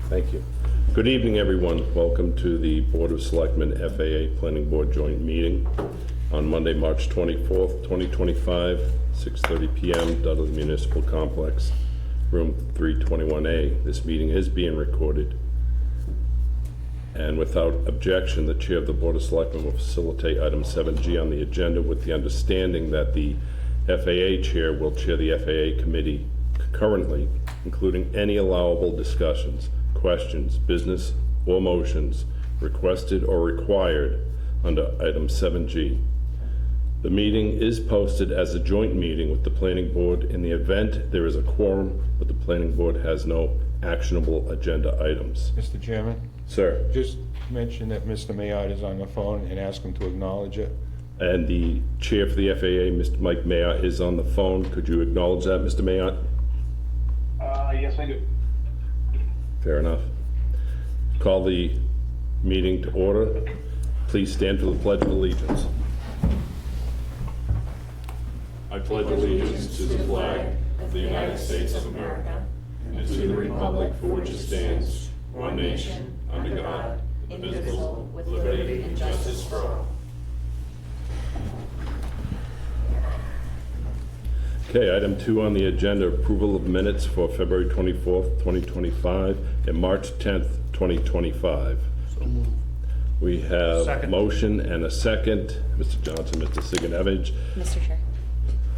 Thank you. Good evening, everyone. Welcome to the Board of Selectmen FAA Planning Board Joint Meeting on Monday, March 24th, 2025, 6:30 PM, Dudley Municipal Complex, room 321A. This meeting is being recorded. And without objection, the Chair of the Board of Selectmen will facilitate item 7G on the agenda with the understanding that the FAA Chair will chair the FAA Committee concurrently, including any allowable discussions, questions, business, or motions requested or required under item 7G. The meeting is posted as a joint meeting with the Planning Board in the event there is a quorum, but the Planning Board has no actionable agenda items. Mr. Chairman, Sir, just mention that Mr. Mayotte is on the phone and ask him to acknowledge it. and the Chair for the FAA, Mr. Mike Mayotte, is on the phone. Could you acknowledge that, Mr. Mayotte? Yes, I do. Fair enough. Call the meeting to order. Please stand for the Pledge of Allegiance. I pledge allegiance to the flag of the United States of America and to the republic for which it stands, one nation, under God, indivisible, with liberty and justice for all. Okay, item 2 on the agenda, approval of minutes for February 24th, 2025, and March 10th, 2025. We have a Second. motion and a second. Mr. Johnson, Mr. Siganovich. Mr. Chair,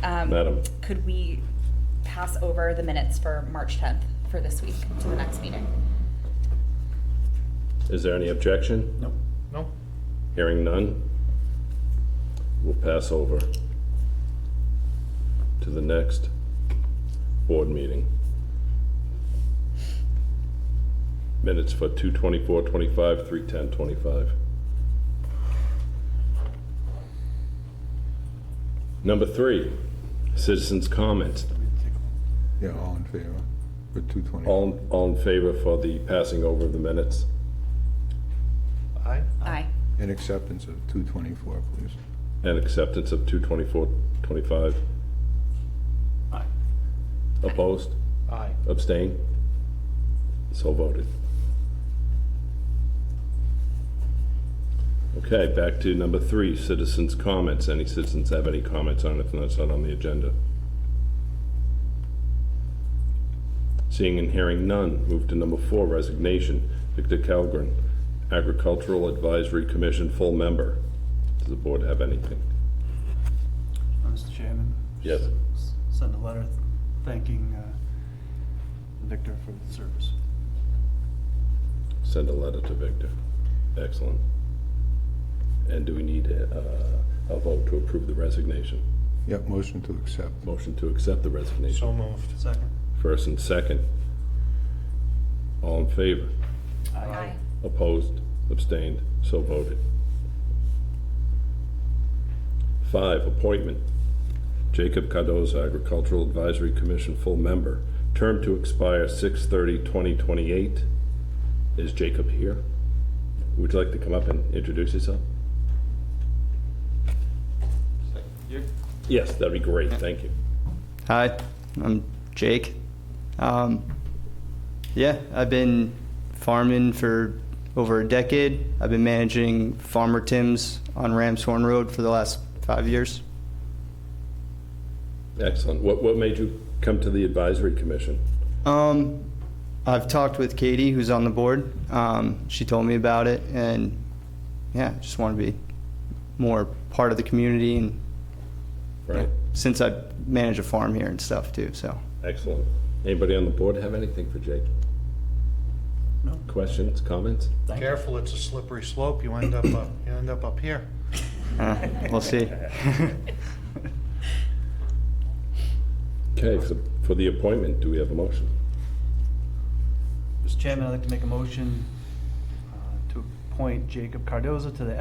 Madam, could we pass over the minutes for March 10th for this week to the next meeting? is there any objection? No. No. Hearing none, we'll pass over to the next board meeting. Minutes for 2/24/25, 3/10/25. Number 3, citizens' comments. Yeah, all in favor for 220. All in favor for the passing over of the minutes? Aye. Aye. And acceptance of 224, please. And acceptance of 2/24/25? Aye. Opposed? Aye. Abstain? So voted. Okay, back to number 3, citizens' comments. Any citizens have any comments on anything that's not on the agenda? Seeing and hearing none, move to number 4, resignation. Victor Calgren, Agricultural Advisory Commission, full member. Does the board have anything? Mr. Chairman? Yes. Send a letter thanking Victor for the service. Send a letter to Victor. Excellent. And do we need a vote to approve the resignation? Yep, motion to accept. Motion to accept the resignation. So moved. Second. First and second. All in favor? Aye. Opposed? Abstained? So voted. 5, appointment. Jacob Cardoza, Agricultural Advisory Commission, full member. Term to expire 6/30/2028. Is Jacob here? Would you like to come up and introduce yourself? Yes, that'd be great. Thank you. Hi, I'm Jake. Yeah, I've been farming for over a decade. I've been managing Farmer Tim's on Ramshorn Road for the last 5 years. Excellent. What made you come to the advisory commission? I've talked with Katie, who's on the board. She told me about it, and yeah, just want to be more part of the community, and Right. since I manage a farm here and stuff too, so. Excellent. Anybody on the board have anything for Jake? No. Questions, comments? Careful, it's a slippery slope. You end up up here. We'll see. Okay, for the appointment, do we have a motion? Mr. Chairman, I'd like to make a motion to appoint Jacob Cardoza to the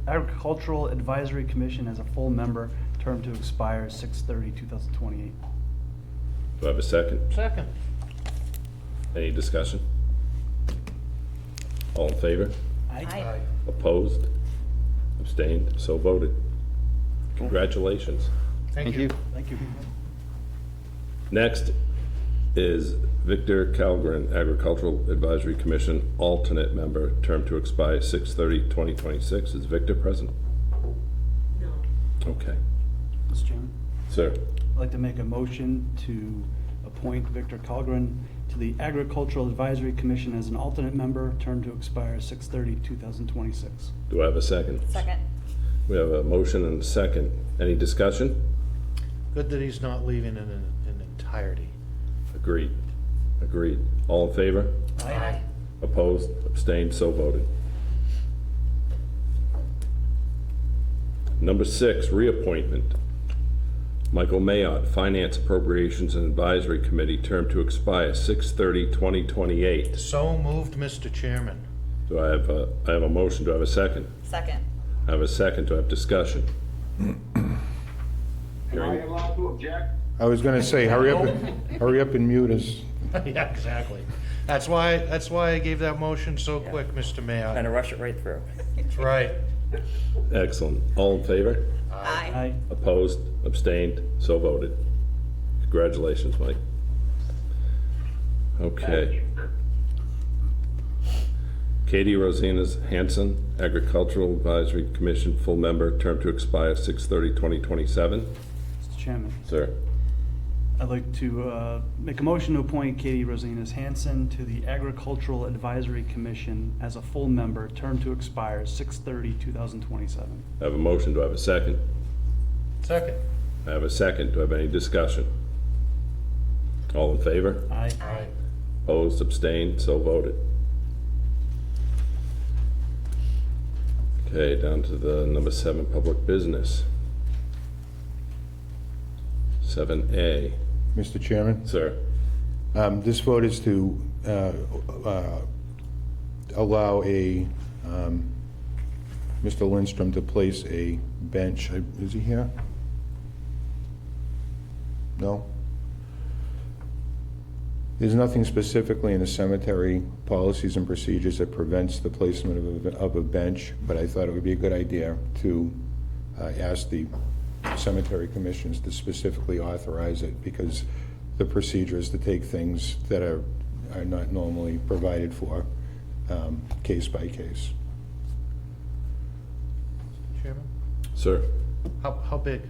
Agricultural Advisory Commission as a full member, term to expire 6/30/2028. Do I have a second? Second. Any discussion? All in favor? Aye. Opposed? Abstained? So voted. Congratulations. Thank you. Thank you. Next is Victor Calgren, Agricultural Advisory Commission, alternate member, term to expire 6/30/2026. Is Victor present? No. Okay. Mr. Chairman, Sir, I'd like to make a motion to appoint Victor Colgren to the Agricultural Advisory Commission as an alternate member, term to expire 6/30/2026. do I have a second? Second. We have a motion and a second. Any discussion? Good that he's not leaving in entirety. Agreed. Agreed. All in favor? Aye. Opposed? Abstained? So voted. Number 6, reappointment. Michael Mayotte, Finance Appropriations and Advisory Committee, term to expire 6/30/2028. So moved, Mr. Chairman. Do I have a motion? Do I have a second? Second. I have a second. Do I have discussion? Am I allowed to object? I was gonna say, hurry up and mute us. Yeah, exactly. That's why I gave that motion so quick, Mr. Trying Mayor. to rush it right through. That's right. Excellent. All in favor? Aye. Opposed? Abstained? So voted. Congratulations, Mike. Okay. Katie Rosinas Hanson, Agricultural Advisory Commission, full member, term to expire 6/30/2027. Mr. Chairman, Sir, I'd like to make a motion to appoint Katie Rosinas Hanson to the Agricultural Advisory Commission as a full member, term to expire 6/30/2027. I have a motion. Do I have a second? Second. I have a second. Do I have any discussion? All in favor? Aye. Aye. Opposed? Abstained? So voted. Okay, down to the number 7, public business. 7A. Mr. Chairman, Sir, this vote is to allow Mr. Lindstrom to place a bench. Is he here? No? There's nothing specifically in the cemetery policies and procedures that prevents the placement of a bench, but I thought it would be a good idea to ask the cemetery commissions to specifically authorize it, because the procedure is to take things that are not normally provided for, case by case. Chairman? sir. How big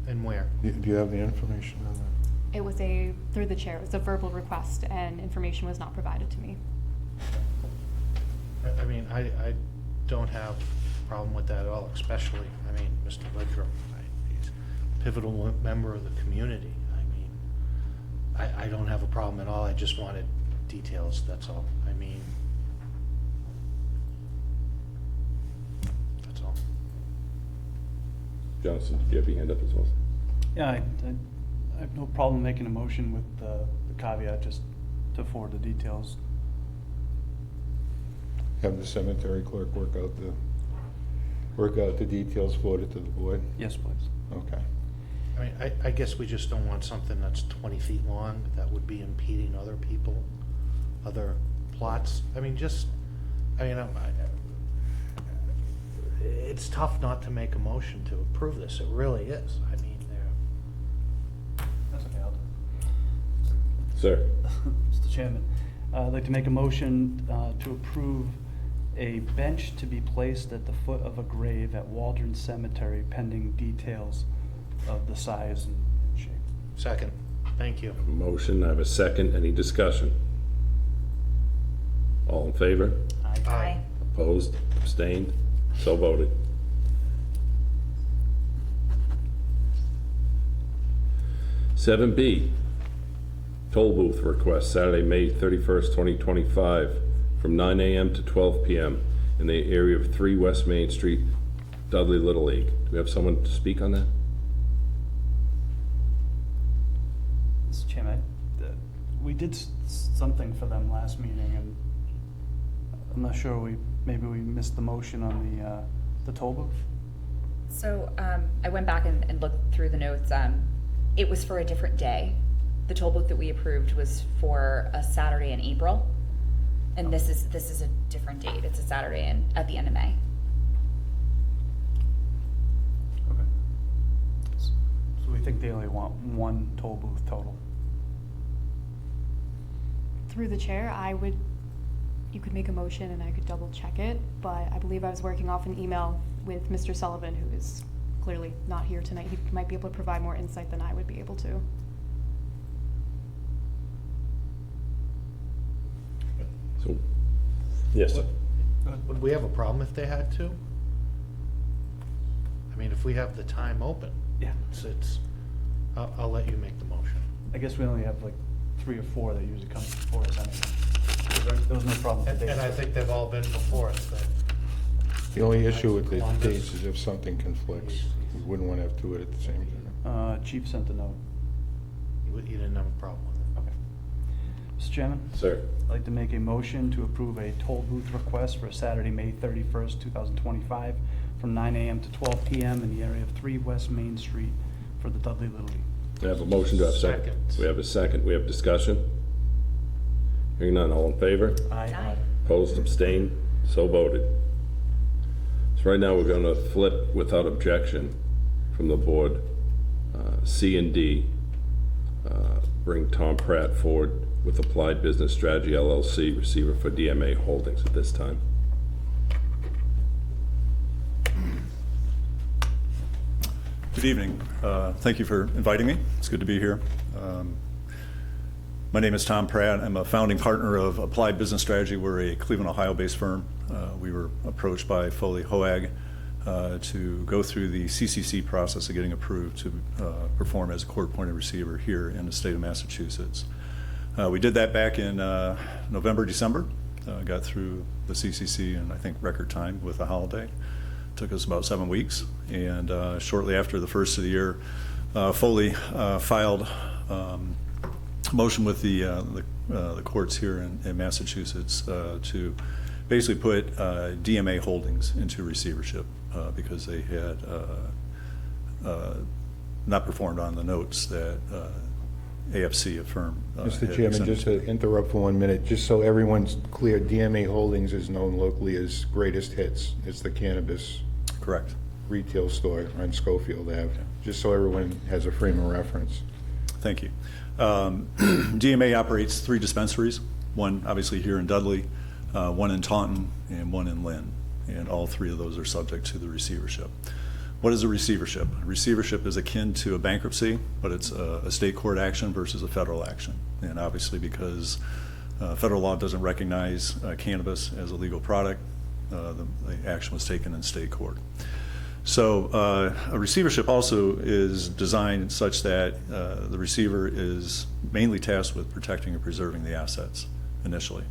and where? Do you have the information on that? It was through the chair, it was a verbal request and information was not provided to me. I mean, I don't have a problem with that at all, especially, I mean, Mr. Lindstrom, he's a pivotal member of the community. I mean, I don't have a problem at all, I just wanted details, that's all. I mean, that's all. Johnson, did you have your hand up as well? Yeah, I have no problem making a motion with the caveat, just to forward the details. Have the cemetery clerk work out the details, forward it to the board? Yes, please. Okay. I mean, I guess we just don't want something that's 20 feet long that would be impeding other people, other plots. I mean, it's tough not to make a motion to approve this. It really is. I mean, That's okay, I'll do Sir, it. Mr. Chairman, I'd like to make a motion to approve a bench to be placed at the foot of a grave at Waldron Cemetery pending details of the size and shape. second. Thank you. motion, I have a second. Any discussion? All in favor? Aye. Opposed? Abstained? So voted. Seven B, toll booth request, Saturday, May 31st, 2025, from 9 a.m. to 12 p.m. in the area of 3 West Main Street, Dudley Little League. Do we have someone to speak on that? Mr. Chairman, we did something for them last meeting, and I'm not sure maybe we missed the motion on the toll booth. So I went back and looked through the notes. It was for a different day. The toll booth that we approved was for a Saturday in April, and this is a different date. It's a Saturday at the end of May. Okay. So we think they only want one toll booth total. Through the chair, you could make a motion and I could double check it, but I believe I was working off an email with Mr. Sullivan, who is clearly not here tonight. He might be able to provide more insight than I would be able to. So, yes, sir. Would we have a problem if they had to? I mean, if we have the time open, Yeah. I'll let you make the motion. I guess we only have like 3 or 4 that usually come before us anyway. There was no problem with And I think they've all been before us, but. The only issue with the Columbus. dates is if something conflicts. We wouldn't want to have 2 at the same time. Chief sent a note. You didn't have a problem with it. Okay. Mr. Chairman? Sir. I'd like to make a motion to approve a toll booth request for Saturday, May 31st, 2025, from 9 a.m. to 12 p.m. in the area of 3 West Main Street for the Dudley Little League. I have a motion to have second. Second. We have a second. We have discussion. Hearing none, all in favor? Aye. Opposed, abstained, so voted. So right now, we're going to flip without objection from the board, C and D. Bring Tom Pratt forward with Applied Business Strategy LLC, receiver for DMA Holdings at this time. Good evening. Thank you for inviting me. It's good to be here. My name is Tom Pratt. I'm a founding partner of Applied Business Strategy. We're a Cleveland, Ohio-based firm. We were approached by Foley Hoag to go through the CCC process of getting approved to perform as a court-appointed receiver here in the state of Massachusetts. We did that back in November, December. Got through the CCC in, I think, record time with a holiday. Took us about 7 weeks, and shortly after the first of the year, Foley filed a motion with the courts here in Massachusetts to basically put DMA Holdings into receivership because they had not performed on the notes that AFC, a firm, Mr. had Chairman, extended just to interrupt for 1 minute, just so everyone's clear, DMA Holdings is known locally as Greatest Hits. It's the cannabis Correct. retail store on Schofield Ave, just so everyone has a frame of reference. Thank you. DMA operates 3 dispensaries, one obviously here in Dudley, one in Taunton, and one in Lynn, and all 3 of those are subject to the receivership. What is a receivership? A receivership is akin to a bankruptcy, but it's a state court action versus a federal action. And obviously because federal law doesn't recognize cannabis as a legal product, the action was taken in state court. So a receivership also is designed such that the receiver is mainly tasked with protecting and preserving the assets initially,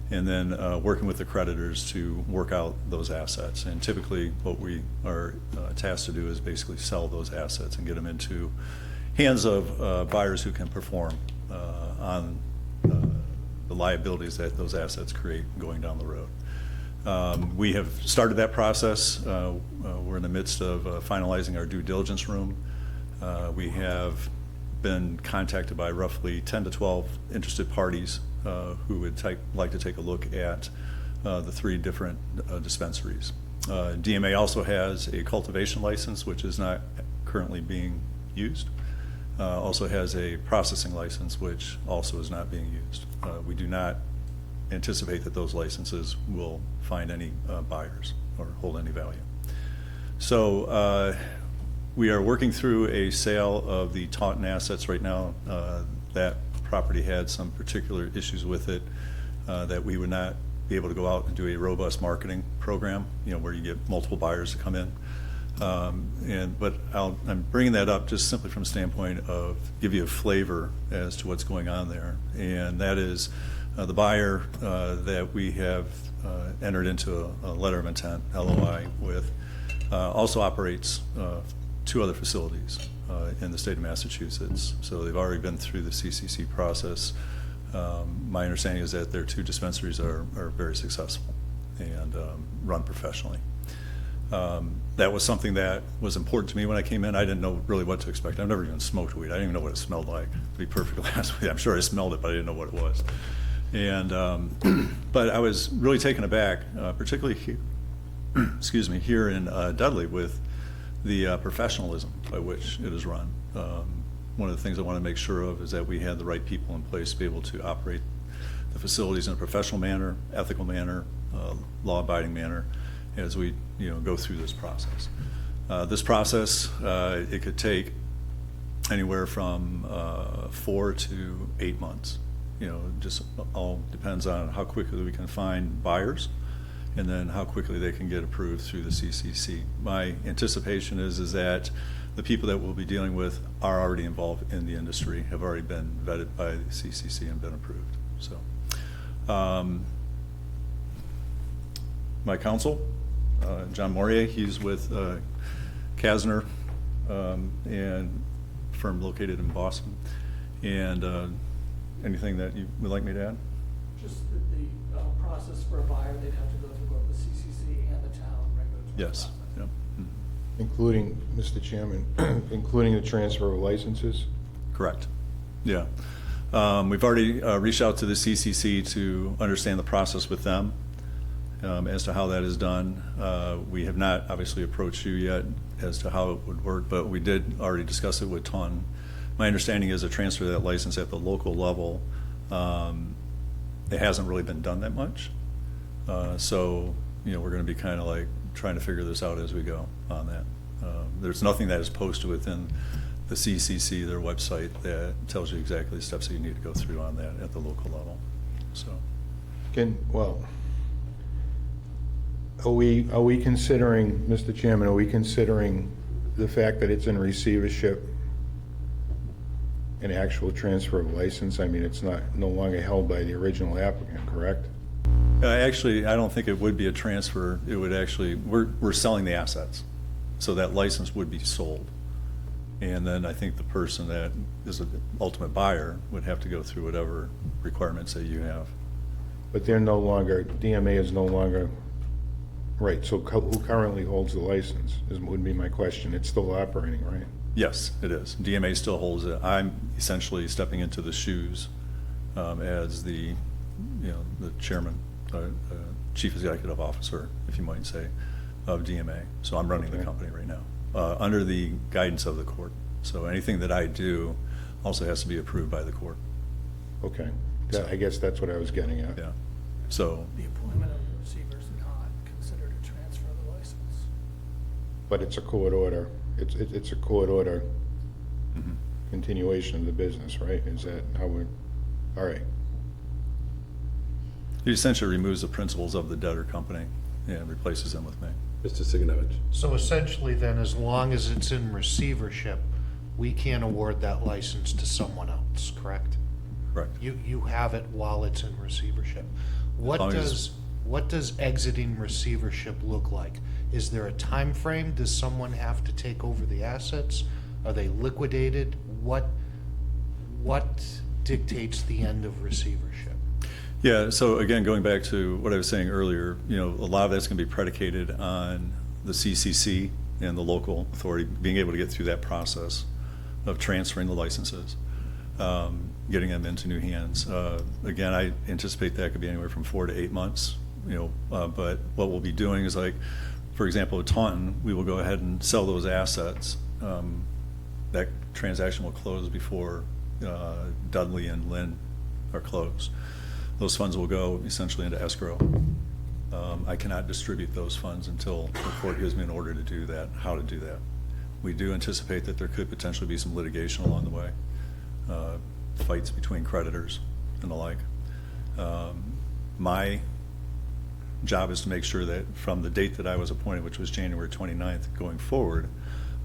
and then working with the creditors to work out those assets. And typically what we are tasked to do is basically sell those assets and get them into hands of buyers who can perform on the liabilities that those assets create going down the road. We have started that process. We're in the midst of finalizing our due diligence room. We have been contacted by roughly 10 to 12 interested parties who would like to take a look at the 3 different dispensaries. DMA also has a cultivation license, which is not currently being used. Also has a processing license, which also is not being used. We do not anticipate that those licenses will find any buyers or hold any value. So we are working through a sale of the Taunton assets right now. That property had some particular issues with it that we would not be able to go out and do a robust marketing program, where you get multiple buyers to come in. But I'm bringing that up just simply from the standpoint of give you a flavor as to what's going on there, and that is the buyer that we have entered into a letter of intent, LOI, with also operates 2 other facilities in the state of Massachusetts. So they've already been through the CCC process. My understanding is that their 2 dispensaries are very successful and run professionally. That was something that was important to me when I came in. I didn't know really what to expect. I've never even smoked weed. I didn't even know what it smelled like, to be perfectly honest with you. I'm sure I smelled it, but I didn't know what it was. And but I was really taken aback, particularly here, here in Dudley, with the professionalism by which it is run. One of the things I want to make sure of is that we had the right people in place to be able to operate the facilities in a professional manner, ethical manner, law-abiding manner, as we, go through this process. This process, it could take anywhere from 4 to 8 months. Just all depends on how quickly we can find buyers, and then how quickly they can get approved through the CCC. My anticipation is that the people that we'll be dealing with are already involved in the industry, have already been vetted by the CCC and been approved. So, my counsel, John Morier, he's with Kasner, and firm located in Boston. And anything that you would like me to add? Just the process for a buyer, they'd have to go through both the CCC and the town regulatory Yes. process. Yep. Including, Mr. Chairman, including the transfer of licenses? Correct. Yeah. We've already reached out to the CCC to understand the process with them as to how that is done. We have not obviously approached you yet as to how it would work, but we did already discuss it with Taunton. My understanding is a transfer of that license at the local level, it hasn't really been done that much. So, we're going to be kind of like trying to figure this out as we go on that. There's nothing that is posted within the CCC, their website, that tells you exactly the steps that you need to go through on that at the local level. So, Are we considering, Mr. Chairman, are we considering the fact that it's in receivership an actual transfer of license? I mean, it's no longer held by the original applicant, correct? actually, I don't think it would be a transfer. It would actually, we're selling the assets, so that license would be sold. And then I think the person that is the ultimate buyer would have to go through whatever requirements that you have. But they're no longer, DMA is no longer, right, so who currently holds the license would be my question. It's still operating, right? Yes, it is. DMA still holds it. I'm essentially stepping into the shoes as the chairman, chief executive officer, if you might say, of DMA. So I'm running the company right now under the guidance of the court. So anything that I do also has to be approved by the court. Okay, I guess that's what I was getting at. Yeah. So The appointment of the receiver is not considered a transfer of the license. But it's a court order, it's a court order continuation of the business, right? Is that how we're, all right. he essentially removes the principles of the debtor company and replaces them with me. Mr. Siganovich? So essentially then, as long as it's in receivership, we can't award that license to someone else, correct? Correct. You have it while it's in receivership. What long as- does exiting receivership look like? Is there a time frame? Does someone have to take over the assets? Are they liquidated? What dictates the end of receivership? Yeah, so again, going back to what I was saying earlier, a lot of that's going to be predicated on the CCC and the local authority being able to get through that process of transferring the licenses, getting them into new hands. Again, I anticipate that could be anywhere from 4 to 8 months, but what we'll be doing is, like, for example, with Taunton, we will go ahead and sell those assets. That transaction will close before Dudley and Lynn are closed. Those funds will go essentially into escrow. I cannot distribute those funds until the court gives me an order to do that, how to do that. We do anticipate that there could potentially be some litigation along the way, fights between creditors and the like. My job is to make sure that from the date that I was appointed, which was January 29th, going forward,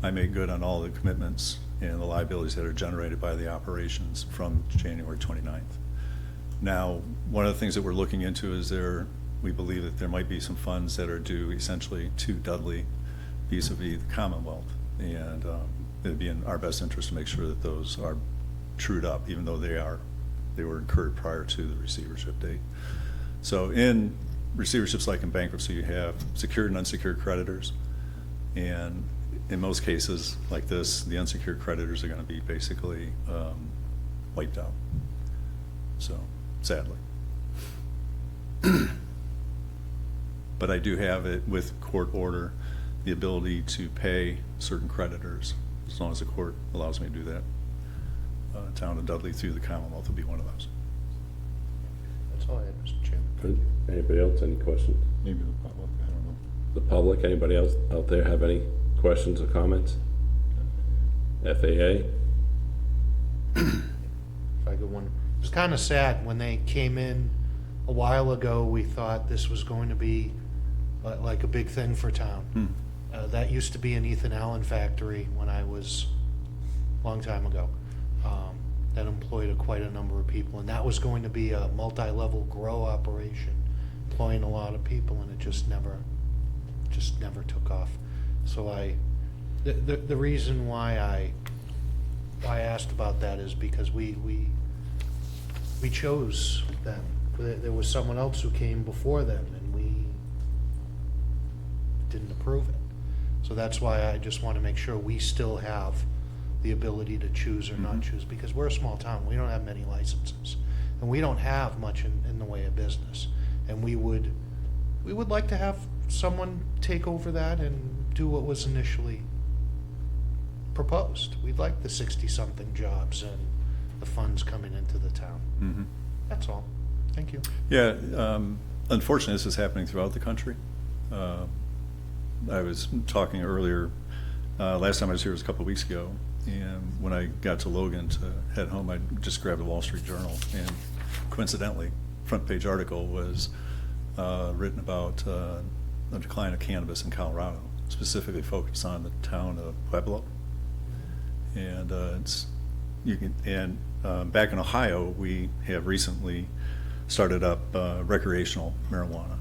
I make good on all the commitments and the liabilities that are generated by the operations from January 29th. Now, one of the things that we're looking into is we believe that there might be some funds that are due essentially to Dudley vis-a-vis the Commonwealth. And it'd be in our best interest to make sure that those are trued up, even though they were incurred prior to the receivership date. So in receiverships, like in bankruptcy, you have secured and unsecured creditors. And in most cases like this, the unsecured creditors are going to be basically wiped out. So, sadly. But I do have it with court order, the ability to pay certain creditors, as long as the court allows me to do that. Town of Dudley through the Commonwealth would be one of those. That's That's all I had, Mr. Chairman. Good. Anybody else, any questions? Maybe the public, I don't know. The public, anybody else out there have any questions or comments? FAA? If I could one, it was kind of sad when they came in a while ago. We thought this was going to be like a big thing for town. That used to be an Ethan Allen factory when I was a long time ago. That employed quite a number of people, and that was going to be a multi-level grow operation, employing a lot of people, and it just never took off. So the reason why I asked about that is because we chose them. There was someone else who came before them, and we didn't approve it. So that's why I just want to make sure we still have the ability to choose or not choose, because we're a small town. We don't have many licenses, and we don't have much in the way of business. And we would like to have someone take over that and do what was initially proposed. We'd like the 60-something jobs and the funds coming into the town. That's all. Thank you. Yeah, unfortunately, this is happening throughout the country. I was talking earlier, last time I was here was a couple of weeks ago, and when I got to Logan to head home, I just grabbed the Wall Street Journal, and coincidentally, front page article was written about the decline of cannabis in Colorado, specifically focused on the town of Pueblo. And back in Ohio, we have recently started up recreational marijuana.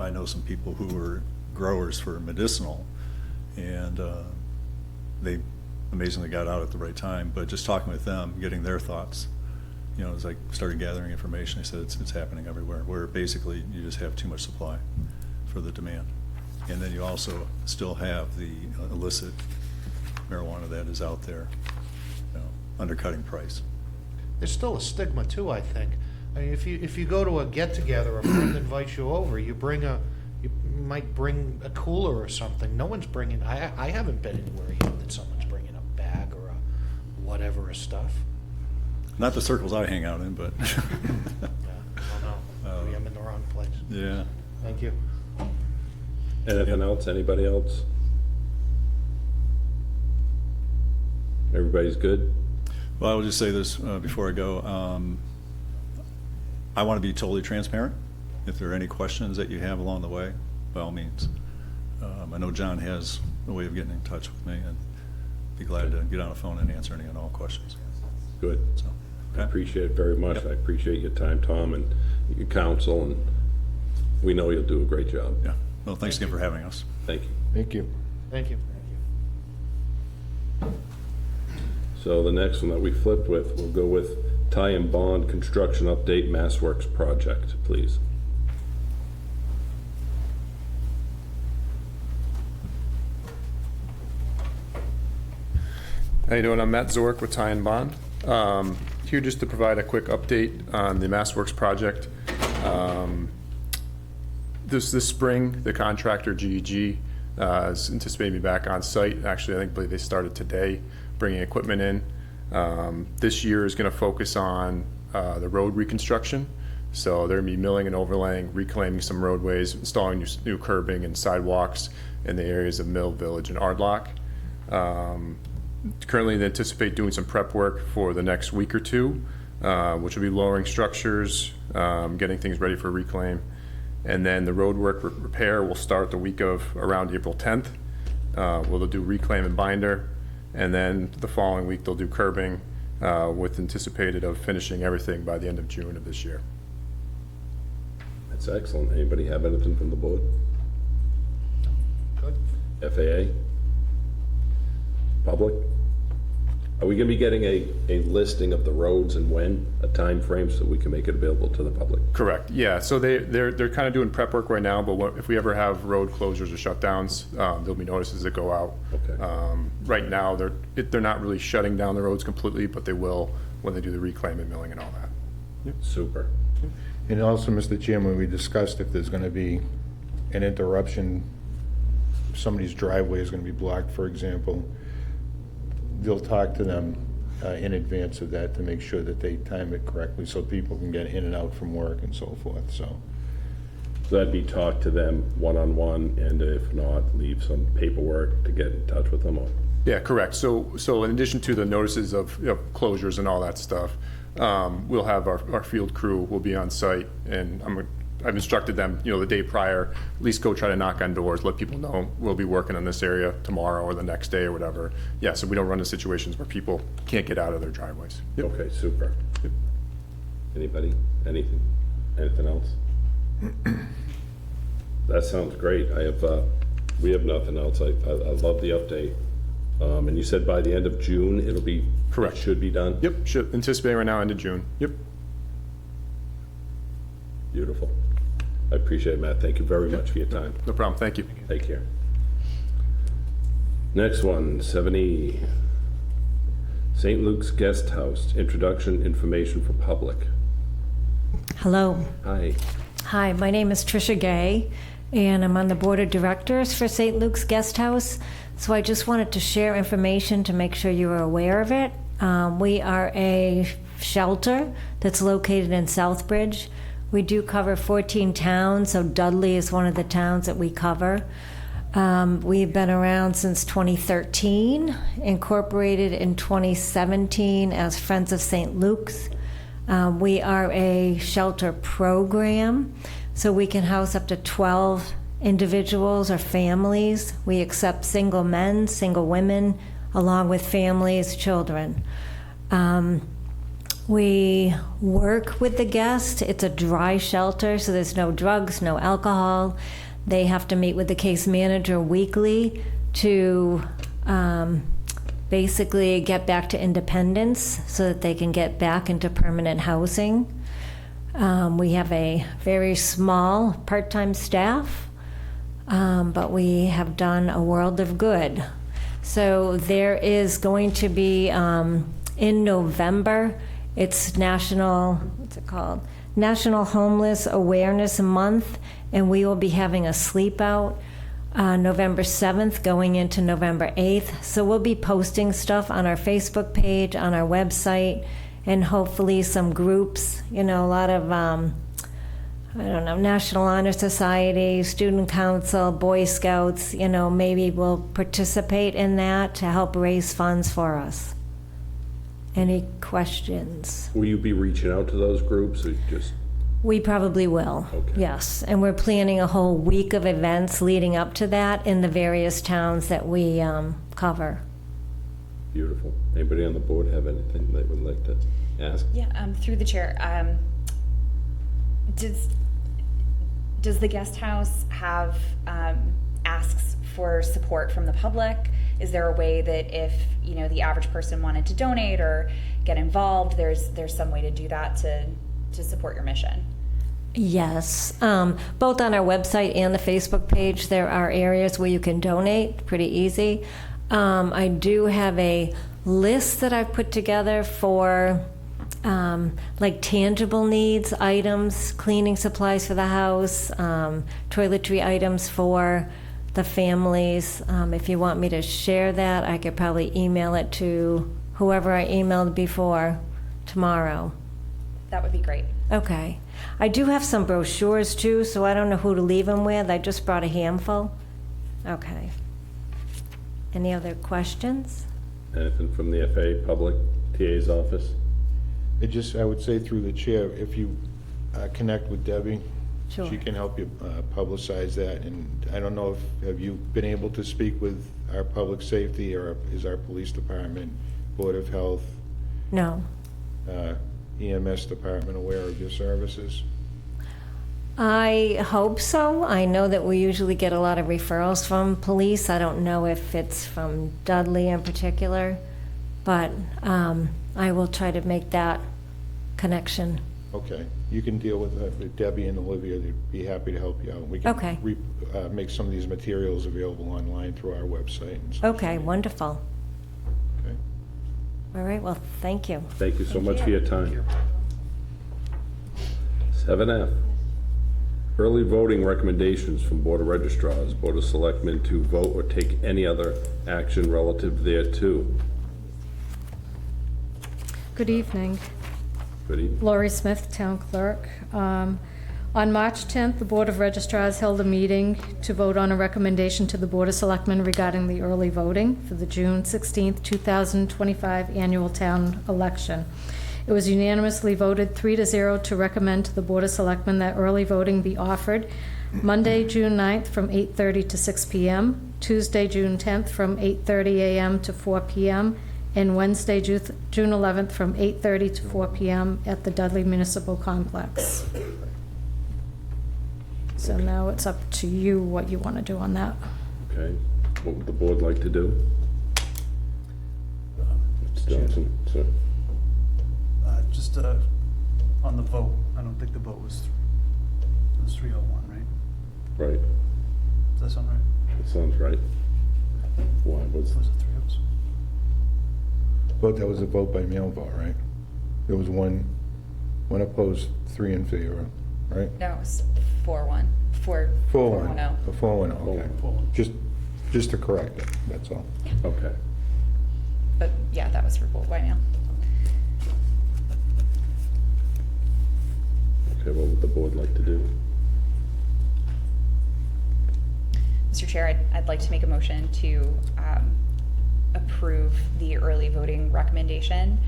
I know some people who were growers for medicinal, and they amazingly got out at the right time. But just talking with them, getting their thoughts, as I started gathering information, I said it's happening everywhere, where basically you just have too much supply for the demand. And then you also still have the illicit marijuana that is out there, undercutting price. There's still a stigma too, I think. I mean, if you go to a get-together, a friend invites you over, you might bring a cooler or something. No one's bringing, I haven't been anywhere yet that someone's bringing a bag or a whatever of stuff. Not the circles I hang out in, but. Yeah, I don't know. Maybe I'm in the wrong place. Yeah. Thank you. Anything else? Anybody else? Everybody's good? Well, I will just say this before I go. I want to be totally transparent. If there are any questions that you have along the way, by all means. I know John has a way of getting in touch with me, and be glad to get on the phone and answer any and all questions. Good. So, I appreciate it very much. Yep. I appreciate your time, Tom, and your counsel, and we know you'll do a great job. Yeah. Well, thanks again for having us. Thank you. Thank you. Thank you. So the next one that we flipped with, we'll go with Ty and Bond Construction Update MassWorks Project, please. How you doing? I'm Matt Zork with Ty and Bond. Here just to provide a quick update on the MassWorks project. This spring, the contractor GEG is anticipating to be back on site. Actually, I believe they started today bringing equipment in. This year is going to focus on the road reconstruction. So they're going to be milling and overlaying, reclaiming some roadways, installing new curbing and sidewalks in the areas of Mill Village and Ardlock. Currently, they anticipate doing some prep work for the next week or two, which will be lowering structures, getting things ready for reclaim. And then the road work repair will start the week of around April 10th. They'll do reclaim and binder. And then the following week, they'll do curbing with anticipated of finishing everything by the end of June of this year. That's excellent. Anybody have anything from the board? Good. FAA? Public? Are we gonna be getting a listing of the roads and when, a time frame, so we can make it available to the public? Correct, yeah. So they're kind of doing prep work right now, but if we ever have road closures or shutdowns, there'll be notices that go out. Okay. Right now, they're not really shutting down the roads completely, but they will when they do the reclaim and milling and all that. Super. And also, Mr. Chairman, we discussed if there's going to be an interruption, if somebody's driveway is going to be blocked, for example, they'll talk to them in advance of that to make sure that they time it correctly so people can get in and out from work and so forth, so. So that'd be talk to them one-on-one, and if not, leave some paperwork to get in touch with them on. Yeah, correct. So in addition to the notices of closures and all that stuff, we'll have our field crew will be on site, and I've instructed them, the day prior, at least go try to knock on doors, let people know we'll be working on this area tomorrow or the next day or whatever. Yeah, so we don't run into situations where people can't get out of their driveways. Yep. Okay, super. Anybody? Anything? Anything else? That sounds great. We have nothing else. I love the update. And you said by the end of June, it'll be. Correct. It should be done? Yep, anticipating right now end of June. Yep. Beautiful. I appreciate it, Matt. Thank you very much for your time. No problem. Thank you. Take care. Next one, 7E. St. Luke's Guest House, introduction information for public. Hello. Hi. Hi, my name is Tricia Gay, and I'm on the board of directors for St. Luke's Guest House. So I just wanted to share information to make sure you are aware of it. We are a shelter that's located in Southbridge. We do cover 14 towns, so Dudley is one of the towns that we cover. We've been around since 2013, incorporated in 2017 as Friends of St. Luke's. We are a shelter program, so we can house up to 12 individuals or families. We accept single men, single women, along with families, children. We work with the guest. It's a dry shelter, so there's no drugs, no alcohol. They have to meet with the case manager weekly to basically get back to independence so that they can get back into permanent housing. We have a very small part-time staff, but we have done a world of good. So there is going to be, in November, it's National Homeless Awareness Month, and we will be having a sleep out November 7th going into November 8th. So we'll be posting stuff on our Facebook page, on our website, and hopefully some groups, a lot of, National Honor Society, Student Council, Boy Scouts, maybe will participate in that to help raise funds for us. Any questions? Will you be reaching out to those groups or just? We probably will, Okay. Yes. And we're planning a whole week of events leading up to that in the various towns that we cover. Beautiful. Anybody on the board have anything they would like to ask? Yeah, through the chair, does the guest house have asks for support from the public? Is there a way that if, the average person wanted to donate or get involved, there's some way to do that to support your mission? Yes, both on our website and the Facebook page, there are areas where you can donate, pretty easy. I do have a list that I've put together for like tangible needs, items, cleaning supplies for the house, toiletry items for the families. If you want me to share that, I could probably email it to whoever I emailed before tomorrow. That would be great. Okay. I do have some brochures too, so I don't know who to leave them with. I just brought a handful. Okay. Any other questions? Anything from the FA Public TA's office? I would say through the chair, if you connect with Debbie, Sure. she can help you publicize that. And I don't know have you been able to speak with our public safety or is our police department, Board of Health, No. EMS department aware of your services? I hope so. I know that we usually get a lot of referrals from police. I don't know if it's from Dudley in particular, but I will try to make that connection. Okay, you can deal with Debbie and Olivia. They'd be happy to help you out. We can Okay. Make some of these materials available online through our website. And such. Okay, wonderful. Okay. All right, well, thank you. Thank you so much for your time. 7F, early voting recommendations from Board of Registrars, Board of Selectmen to vote or take any other action relative thereto. Good evening. Good evening. Lori Smith, Town Clerk. On March 10th, the Board of Registrars held a meeting to vote on a recommendation to the Board of Selectmen regarding the early voting for the June 16th, 2025 annual town election. It was unanimously voted 3-0 to recommend to the Board of Selectmen that early voting be offered Monday, June 9th from 8:30 to 6 p.m., Tuesday, June 10th from 8:30 a.m. to 4 p.m., and Wednesday, June 11th from 8:30 to 4 p.m. at the Dudley Municipal Complex. So now it's up to you what you want to do on that. Okay, what would the board like to do? Mr. Johnson, sir. Just on the vote, I don't think the vote was 301, right? Right, Does that sound right? that sounds right. Why, was, Was it 3 votes? Vote, that was a vote by mail vote, right? There was one opposed, 3 in favor, right? No, it was 4-1. 4-1. 4-1. A 4-1, okay. 4-1. Just to correct it, that's all. okay. But yeah, that was for vote by mail. Okay, what would the board like to do? Mr. Chair, I'd like to make a motion to approve the early voting recommendation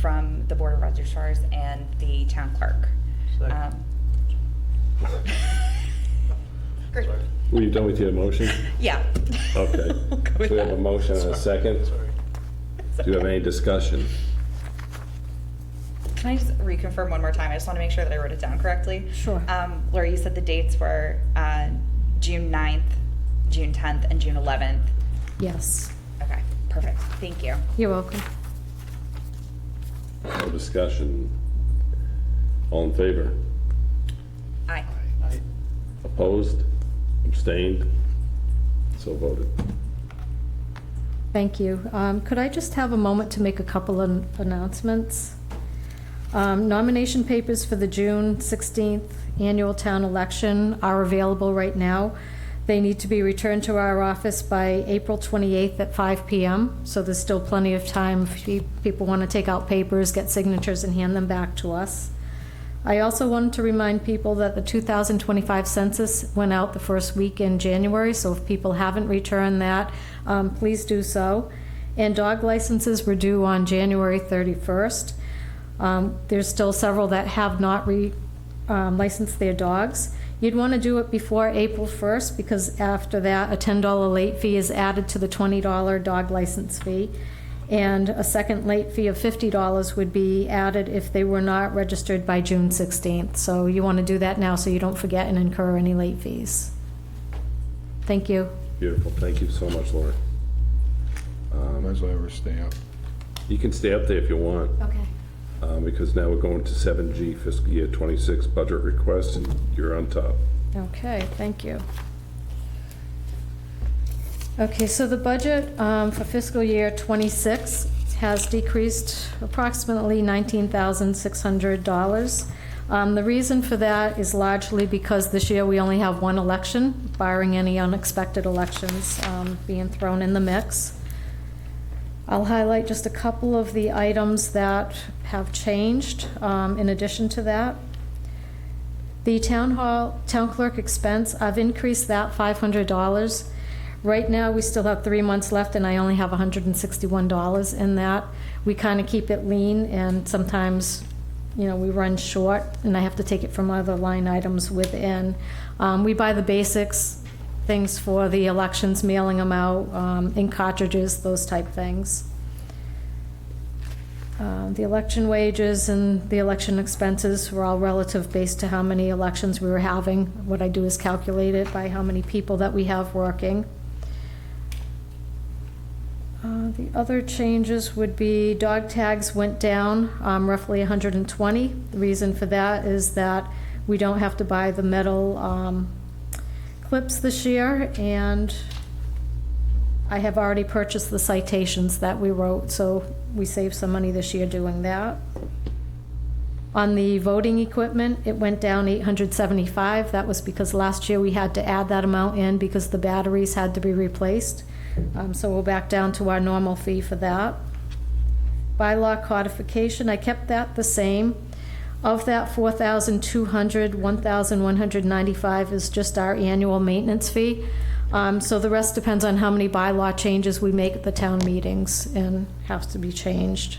from the Board of Registrars and the town clerk. Second. Great. Were you done with your motion? Yeah. Okay. We'll go with So we have a that. motion and a second. Sorry. Do you have any discussion? Can I just reconfirm one more time? I just want to make sure that I wrote it down correctly. Sure. Laura, you said the dates were June 9th, June 10th, and June 11th. Yes. Okay, perfect. Thank you. You're welcome. No discussion. All in favor? Aye. Opposed? Abstained? So voted. Thank you. Could I just have a moment to make a couple of announcements? Nomination papers for the June 16th annual town election are available right now. They need to be returned to our office by April 28th at 5 p.m., so there's still plenty of time if people want to take out papers, get signatures, and hand them back to us. I also wanted to remind people that the 2025 census went out the first week in January, so if people haven't returned that, please do so. And dog licenses were due on January 31st. There's still several that have not licensed their dogs. You'd want to do it before April 1st because after that, a $10 late fee is added to the $20 dog license fee. And a second late fee of $50 would be added if they were not registered by June 16th. So you want to do that now so you don't forget and incur any late fees. Thank you. Beautiful. Thank you so much, Laura. Might as well ever stay up. You can stay up there if you want, Okay. because now we're going to 7G fiscal year 26 budget requests, and you're on top. Okay, thank you. Okay, so the budget for fiscal year '26 has decreased approximately $19,600. The reason for that is largely because this year we only have one election, barring any unexpected elections being thrown in the mix. I'll highlight just a couple of the items that have changed in addition to that. The town clerk expense, I've increased that $500. Right now, we still have 3 months left, and I only have $161 in that. We kind of keep it lean, and sometimes, we run short, and I have to take it from other line items within. We buy the basics, things for the elections, mailing them out, ink cartridges, those type things. The election wages and the election expenses were all relative based to how many elections we were having. What I do is calculate it by how many people that we have working. The other changes would be dog tags went down roughly 120. The reason for that is that we don't have to buy the metal clips this year, and I have already purchased the citations that we wrote, so we saved some money this year doing that. On the voting equipment, it went down $875. That was because last year we had to add that amount in because the batteries had to be replaced. So we're back down to our normal fee for that. bylaw codification, I kept that the same. Of that 4,200, 1,195 is just our annual maintenance fee. So the rest depends on how many bylaw changes we make at the town meetings and has to be changed.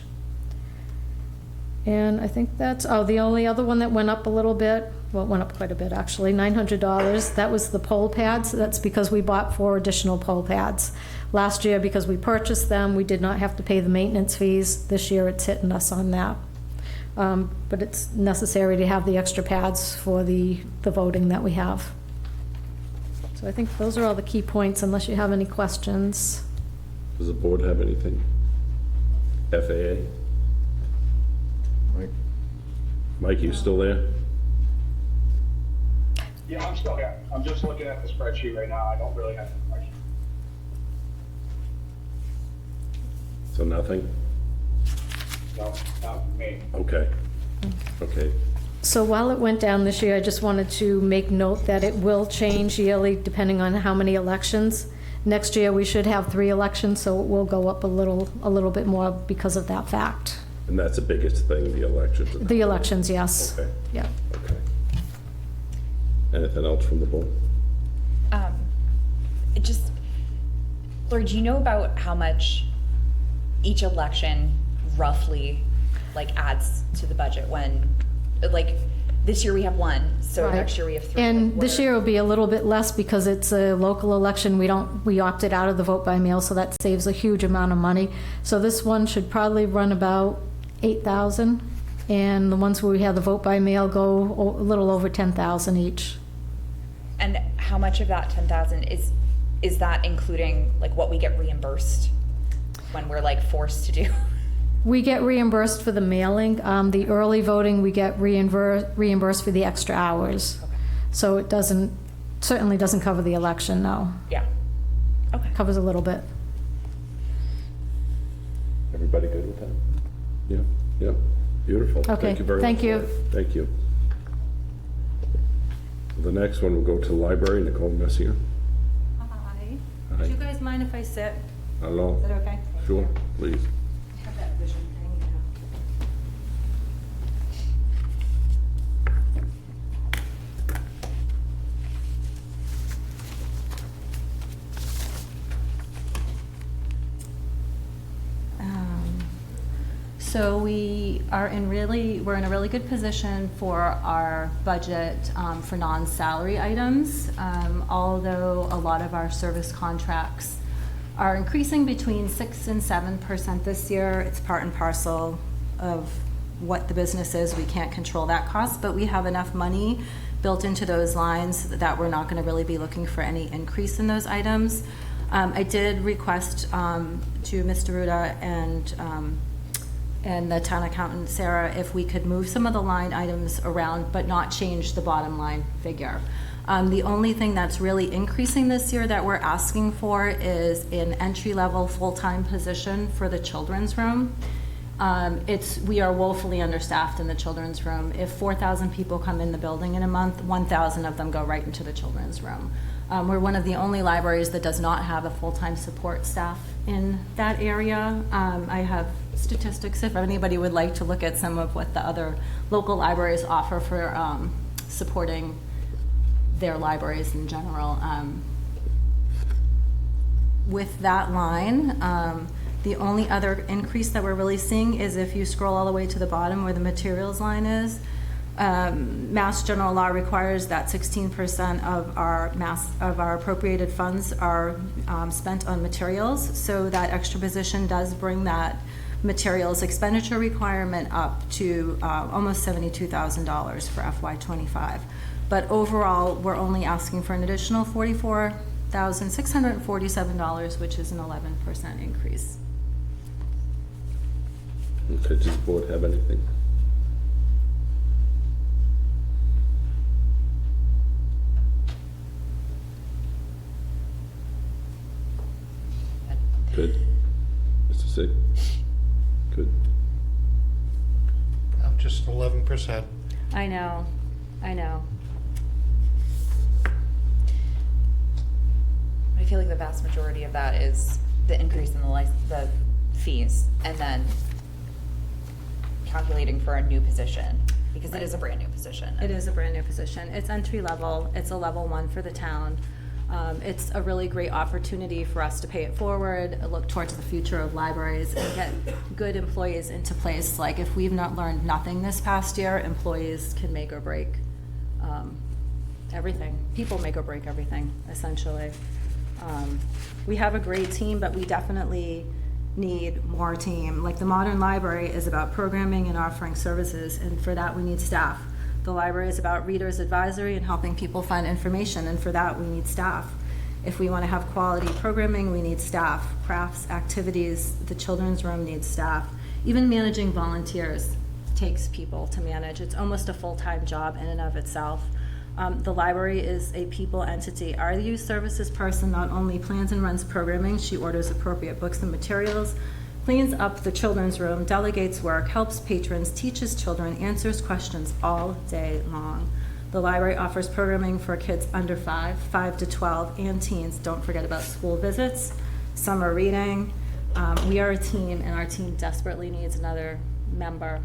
And I think that's, oh, the only other one that went up a little bit, well, it went up quite a bit actually, $900. That was the pole pads. That's because we bought 4 additional pole pads. Last year, because we purchased them, we did not have to pay the maintenance fees. This year, it's hitting us on that. But it's necessary to have the extra pads for the voting that we have. So I think those are all the key points, unless you have any questions. Does the board have anything? FAA? Mike? Mike, you still there? Yeah, I'm still here. I'm just looking at the spreadsheet right now. I don't really have any questions. So nothing? No, not for me. Okay. Okay. So while it went down this year, I just wanted to make note that it will change yearly depending on how many elections. Next year, we should have 3 elections, so it will go up a little bit more because of that fact. And that's the biggest thing, the elections? The elections, yes. Okay. Yeah. Okay. Anything else from the board? It just, Lori, do you know about how much each election roughly like adds to the budget when, like, this year we have 1, so Right. next year we have 3. And Like, this what are- year will be a little bit less because it's a local election. We opted out of the vote by mail, so that saves a huge amount of money. So this one should probably run about 8,000, and the ones where we have the vote by mail go a little over 10,000 each. And how much of that 10,000 is that including like what we get reimbursed when we're like forced to do? We get reimbursed for the mailing. The early voting, we get reimbursed for the extra hours. Okay. So it certainly doesn't cover the election, no. Yeah. Okay. Covers a little bit. Everybody good with that? Yeah, yeah, beautiful. Okay, Thank you very much. thank you. Lori. Thank you. The next one will go to the library, Nicole Messier. Hi. Hi. Do you guys mind if I sit? Hello? Is that okay? Thank Sure, you. please. I have that vision thing, you know. So we're in a really good position for our budget for non-salary items. Although a lot of our service contracts are increasing between 6% and 7% this year. It's part and parcel of what the business is. We can't control that cost, but we have enough money built into those lines that we're not going to really be looking for any increase in those items. I did request to Mr. Ruda and the town accountant, Sarah, if we could move some of the line items around but not change the bottom line figure. The only thing that's really increasing this year that we're asking for is an entry-level full-time position for the children's room. We are woefully understaffed in the children's room. If 4,000 people come in the building in a month, 1,000 of them go right into the children's room. We're one of the only libraries that does not have a full-time support staff in that area. I have statistics if anybody would like to look at some of what the other local libraries offer for supporting their libraries in general. With that line, the only other increase that we're really seeing is if you scroll all the way to the bottom where the materials line is. Mass General Law requires that 16% of our appropriated funds are spent on materials. So that extra position does bring that materials expenditure requirement up to almost $72,000 for FY25. But overall, we're only asking for an additional $44,647, which is an 11% increase. Okay, does the board have anything? Good. Mr. Sig? Good. Just 11%. I know. I feel like the vast majority of that is the increase in the fees, and then calculating for a new position? Because it is a brand new position. It is a brand-new position. It's entry level. It's a level 1 for the town. It's a really great opportunity for us to pay it forward, look towards the future of libraries, and get good employees into place. Like, if we've not learned nothing this past year, employees can make or break everything. People make or break everything, essentially. We have a great team, but we definitely need more team. Like, the Modern Library is about programming and offering services, and for that we need staff. The library is about readers advisory and helping people find information, and for that we need staff. If we want to have quality programming, we need staff. Crafts, activities, the children's room needs staff. Even managing volunteers takes people to manage. It's almost a full-time job in and of itself. The library is a people entity. Our youth services person not only plans and runs programming, she orders appropriate books and materials, cleans up the children's room, delegates work, helps patrons, teaches children, answers questions all day long. The library offers programming for kids under 5 to 12, and teens. Don't forget about school visits, summer reading. We are a team, and our team desperately needs another member.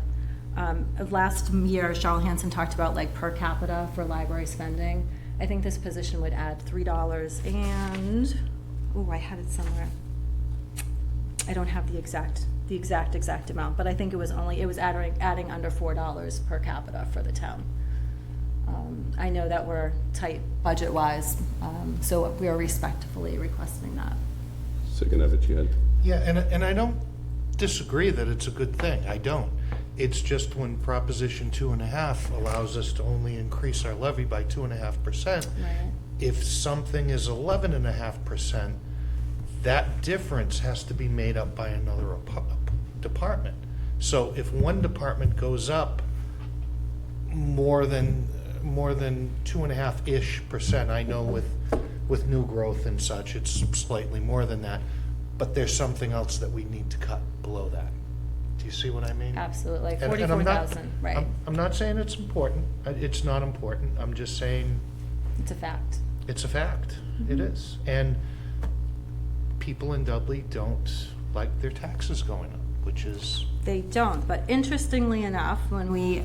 Last year, Charlotte Hanson talked about like per capita for library spending. I think this position would add $3 and, oh, I had it somewhere. I don't have the exact amount, but I think it was adding under $4 per capita for the town. I know that we're tight budget-wise, so we are respectfully requesting that. Second have it, Chad. Yeah, and I don't disagree that it's a good thing. I don't. It's just when Proposition 2.5 allows us to only increase our levy by 2.5%. Right. If something is 11.5%, that difference has to be made up by another department. So if one department goes up more than 2.5-ish%, I know with new growth and such, it's slightly more than that, but there's something else that we need to cut below that. Do you see what I mean? Absolutely, And I'm not- 44,000, right? I'm not saying it's important. It's not important. I'm just saying It's a fact. it's a fact. It is. And people in Dudley don't like their taxes going up, which is, They don't, but interestingly enough, when we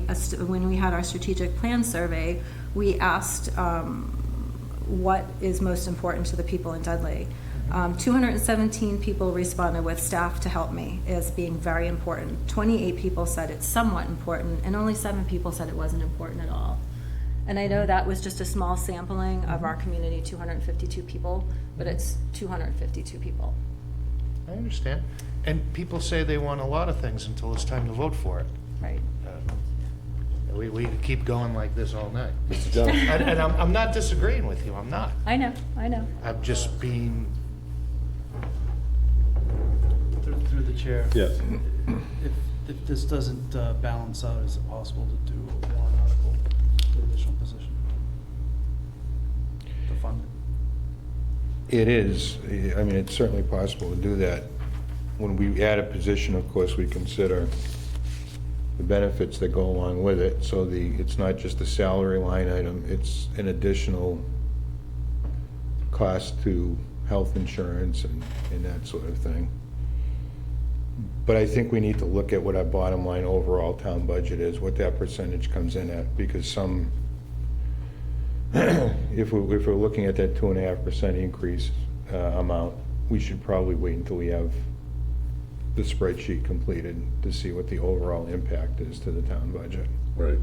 had our strategic plan survey, we asked what is most important to the people in Dudley. 217 people responded with staff to help me as being very important. 28 people said it's somewhat important, and only 7 people said it wasn't important at all. And I know that was just a small sampling of our community, 252 people, but it's 252 people. I understand. And people say they want a lot of things until it's time to vote for it. Right. We could keep going like this all night. Mr. Johnson? And I'm not disagreeing with you. I'm not. I know. I'm just being, Through the chair. Yes. If this doesn't balance out, is it possible to do a warrant article for the additional position? To fund it? It is. I mean, it's certainly possible to do that. When we add a position, of course, we consider the benefits that go along with it. So it's not just a salary line item, it's an additional cost to health insurance and that sort of thing. But I think we need to look at what our bottom line overall town budget is, what that percentage comes in at, because if we're looking at that 2.5% increase amount, we should probably wait until we have the spreadsheet completed to see what the overall impact is to the town budget. Right.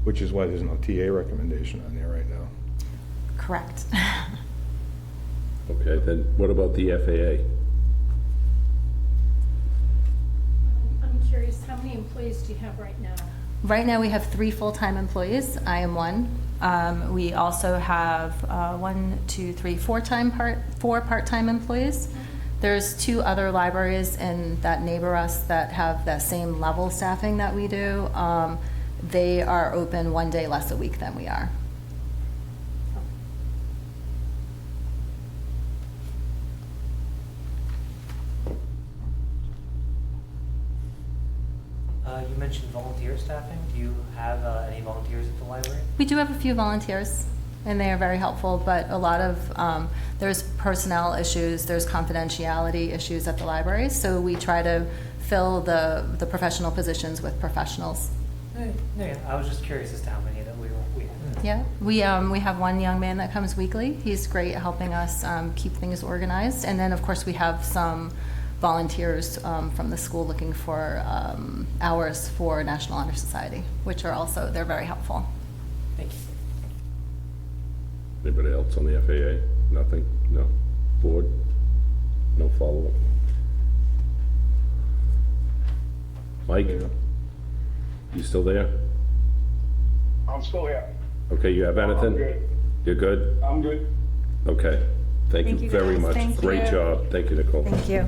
Which is why there's no TA recommendation on there right now. Correct. Okay, then what about the FAA? I'm curious, how many employees do you have right now? Right now, we have 3 full-time employees. I am one. We also have 4 part-time employees. There's 2 other libraries that neighbor us that have that same level staffing that we do. They are open 1 day less a week than we are. You mentioned volunteer staffing. Do you have any volunteers at the library? We do have a few volunteers, and they are very helpful, but a lot of, there's personnel issues, there's confidentiality issues at the library, so we try to fill the professional positions with professionals. Yeah, I was just curious as to how many that we had. Yeah, we have one young man that comes weekly. He's great at helping us keep things organized. And then, of course, we have some volunteers from the school looking for hours for National Honor Society, which are also, they're very helpful. Thank you. Anybody else on the FAA? Nothing? No? Board? No follow-up? Mike? You still there? I'm still here. Okay, you have anything? I'm good. You're good? I'm good. Okay. Thank Thank you you, very guys. much. Thank Great you. job. Thank you, Nicole. Thank you.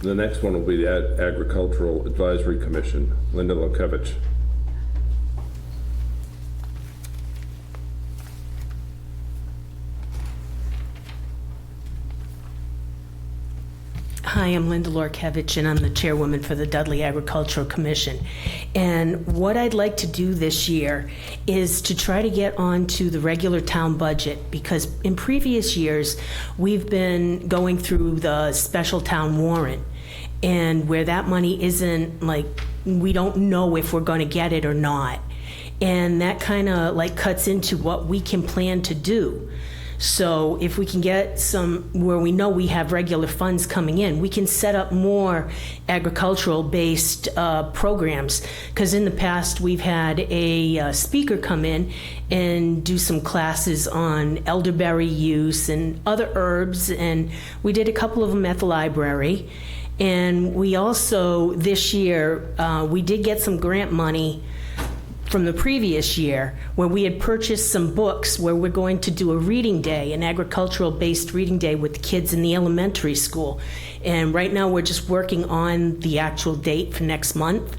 The next one will be the Agricultural Advisory Commission. Linda Lukevich. Hi, I'm Linda Lorkevich, and I'm the chairwoman for the Dudley Agricultural Commission. And what I'd like to do this year is to try to get onto the regular town budget, because in previous years, we've been going through the special town warrant, and where that money isn't, like, we don't know if we're going to get it or not. And that kind of like cuts into what we can plan to do. So if we can get some where we know we have regular funds coming in, we can set up more agricultural-based programs. Because in the past, we've had a speaker come in and do some classes on elderberry use and other herbs, and we did a couple of them at the library. And we also, this year, we did get some grant money from the previous year, where we had purchased some books where we're going to do a reading day, an agricultural-based reading day with the kids in the elementary school. And right now, we're just working on the actual date for next month.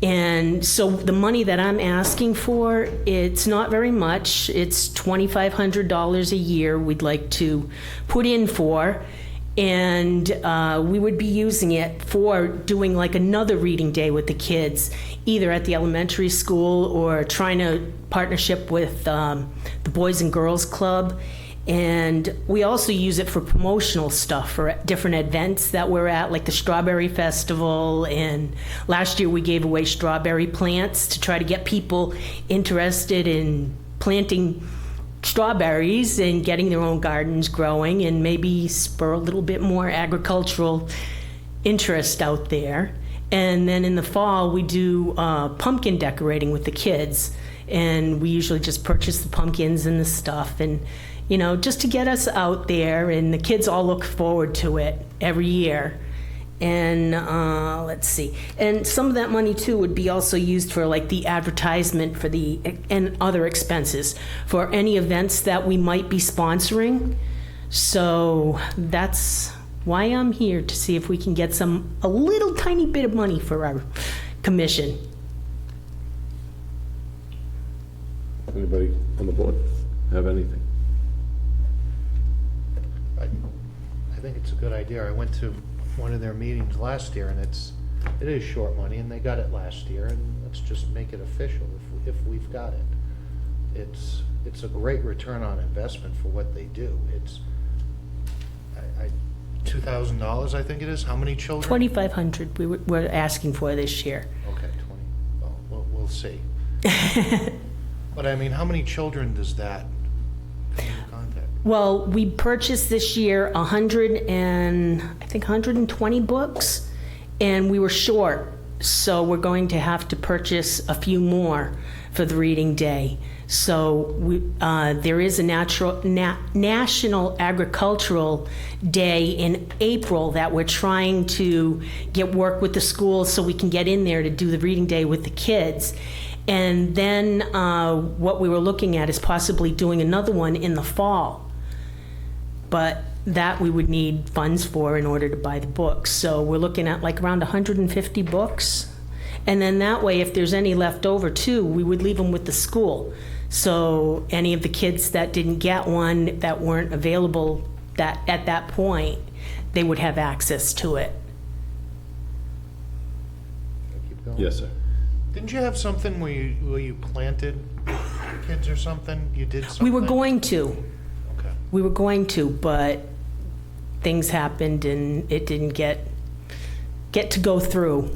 And so the money that I'm asking for, it's not very much. It's $2,500 a year we'd like to put in for. And we would be using it for doing like another reading day with the kids, either at the elementary school or trying to partnership with the Boys and Girls Club. And we also use it for promotional stuff for different events that we're at, like the Strawberry Festival. And last year we gave away strawberry plants to try to get people interested in planting strawberries and getting their own gardens growing, and maybe spur a little bit more agricultural interest out there. And then in the fall, we do pumpkin decorating with the kids, and we usually just purchase the pumpkins and the stuff, and you know, just to get us out there. And the kids all look forward to it every year. And let's see, and some of that money too would be also used for like the advertisement for the and other expenses for any events that we might be sponsoring. So that's why I'm here, to see if we can get a little tiny bit of money for our commission. Anybody on the board have anything? I think it's a good idea. I went to one of their meetings last year, and it is short money, and they got it last year, and let's just make it official if we've got it. It's a great return on investment for what they do. It's $2,000, I think it is. How many children? 2,500 we're asking for this year. Okay, 20. Well, we'll see. But I mean, how many children does that come into contact? Well, we purchased this year 120 books, and we were short, so we're going to have to purchase a few more for the reading day. So there is a National Agricultural Day in April that we're trying to work with the schools so we can get in there to do the reading day with the kids. And then what we were looking at is possibly doing another one in the fall. But that we would need funds for in order to buy the books. So we're looking at like around 150 books. And then that way, if there's any left over too, we would leave them with the school. So any of the kids that didn't get one, that weren't available at that point, they would have access to it. Keep going. Yes, sir. Didn't you have something where you planted kids or something? You did something? We were going to. Okay. We were going to, but things happened and it didn't get get to go through.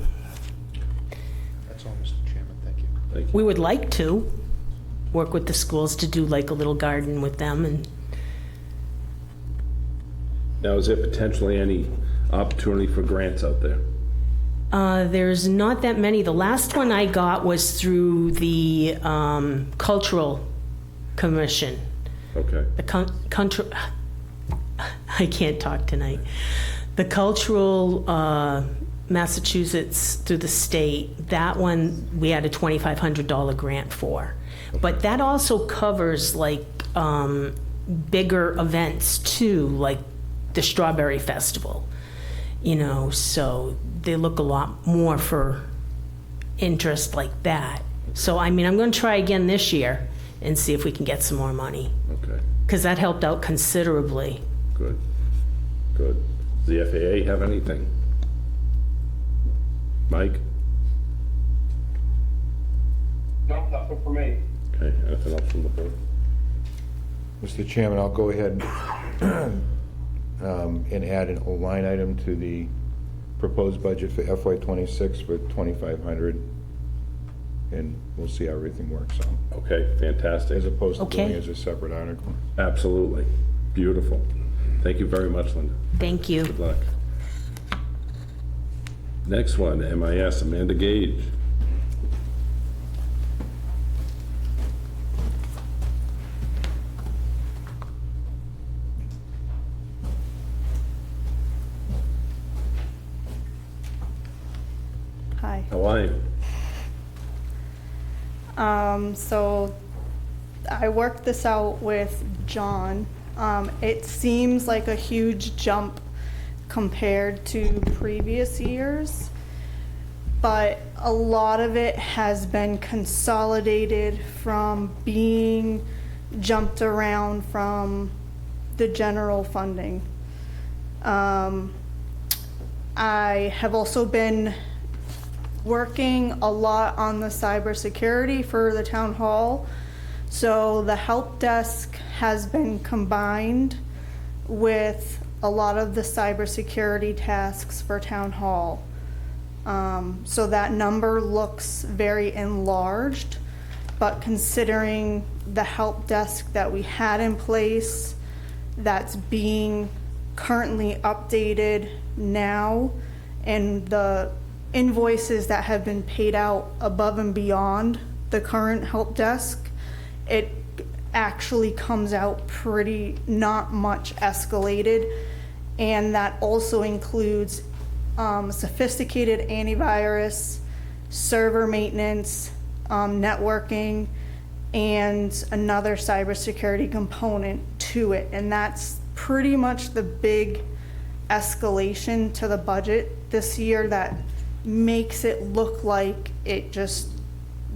That's all, Mr. Chairman, thank you. Thank you. We would like to work with the schools to do like a little garden with them, and Now, is there potentially any opportunity for grants out there? there's not that many. The last one I got was through the Cultural Commission. Okay. The country, I can't talk tonight. The Cultural Massachusetts through the state, that one we had a $2,500 grant for. But that also covers like bigger events too, like the Strawberry Festival. You know, so they look a lot more for interest like that. So, I mean, I'm going to try again this year and see if we can get some more money. Okay, Because that helped out considerably. good, good. Does the FAA have anything? Mike? No, nothing for me. Okay, anything else from the board? Mr. Chairman, I'll go ahead and add a line item to the proposed budget for FY '26 for $2,500, and we'll see how everything works out, Okay, fantastic. as opposed to doing Okay. it as a separate article. Absolutely. Beautiful. Thank you very much, Linda. Thank you. Good luck. Next one, MIS, Amanda Gage. Hi. How are you? So I worked this out with John. It seems like a huge jump compared to previous years, but a lot of it has been consolidated from being jumped around from the general funding. I have also been working a lot on the cybersecurity for the town hall. So the help desk has been combined with a lot of the cybersecurity tasks for town hall. So that number looks very enlarged, but considering the help desk that we had in place, that's being currently updated now, and the invoices that have been paid out above and beyond the current help desk, it actually comes out pretty not much escalated. And that also includes sophisticated antivirus, server maintenance, networking, and another cybersecurity component to it. And that's pretty much the big escalation to the budget this year that makes it look like it just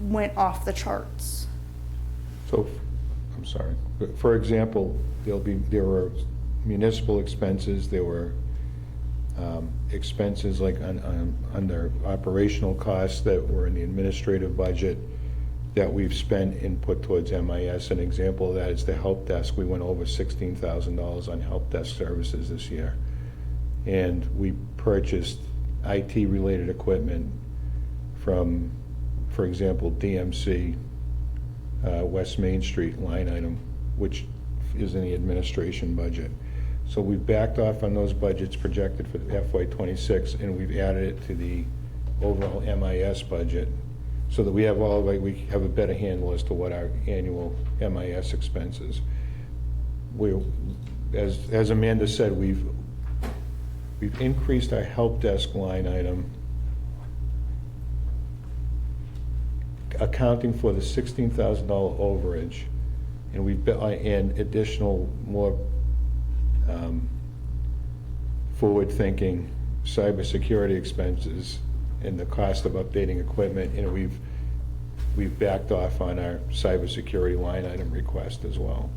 went off the charts. So, I'm sorry, for example, there were municipal expenses, there were expenses like under operational costs that were in the administrative budget that we've spent and put towards MIS. An example of that is the help desk. We went over $16,000 on help desk services this year. And we purchased IT-related equipment from, for example, DMC, West Main Street line item, which is in the administration budget. So we've backed off on those budgets projected for FY '26, and we've added it to the overall MIS budget so that we have we have a better handle as to what our annual MIS expense is. As Amanda said, we've increased our help desk line item, accounting for the $16,000 overage, and and additional more forward-thinking cybersecurity expenses and the cost of updating equipment, and we've backed off on our cybersecurity line item request as well.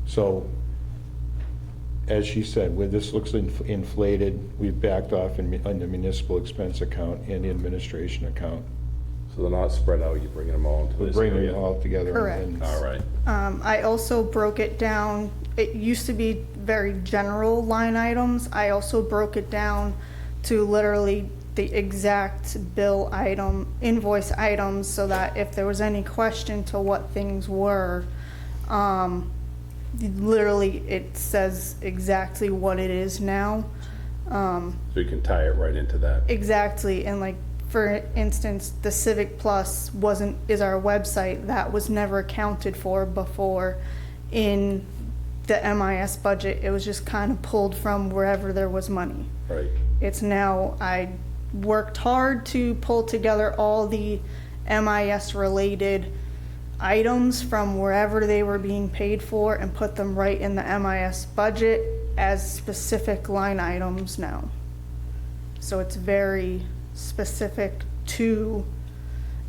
So, as she said, where this looks inflated, we've backed off on the municipal expense account and the administration account. So they're not spread out, you're bringing them all into We're this bringing area? it all together. Correct. and- All right. I also broke it down. It used to be very general line items. I also broke it down to literally the exact invoice items, so that if there was any question to what things were, literally it says exactly what it is now. So you can tie it right into that. Exactly, and like, for instance, the Civic Plus is our website. That was never accounted for before in the MIS budget. It was just kind of pulled from wherever there was money. Right. It's now, I worked hard to pull together all the MIS related items from wherever they were being paid for and put them right in the MIS budget as specific line items now. So it's very specific to,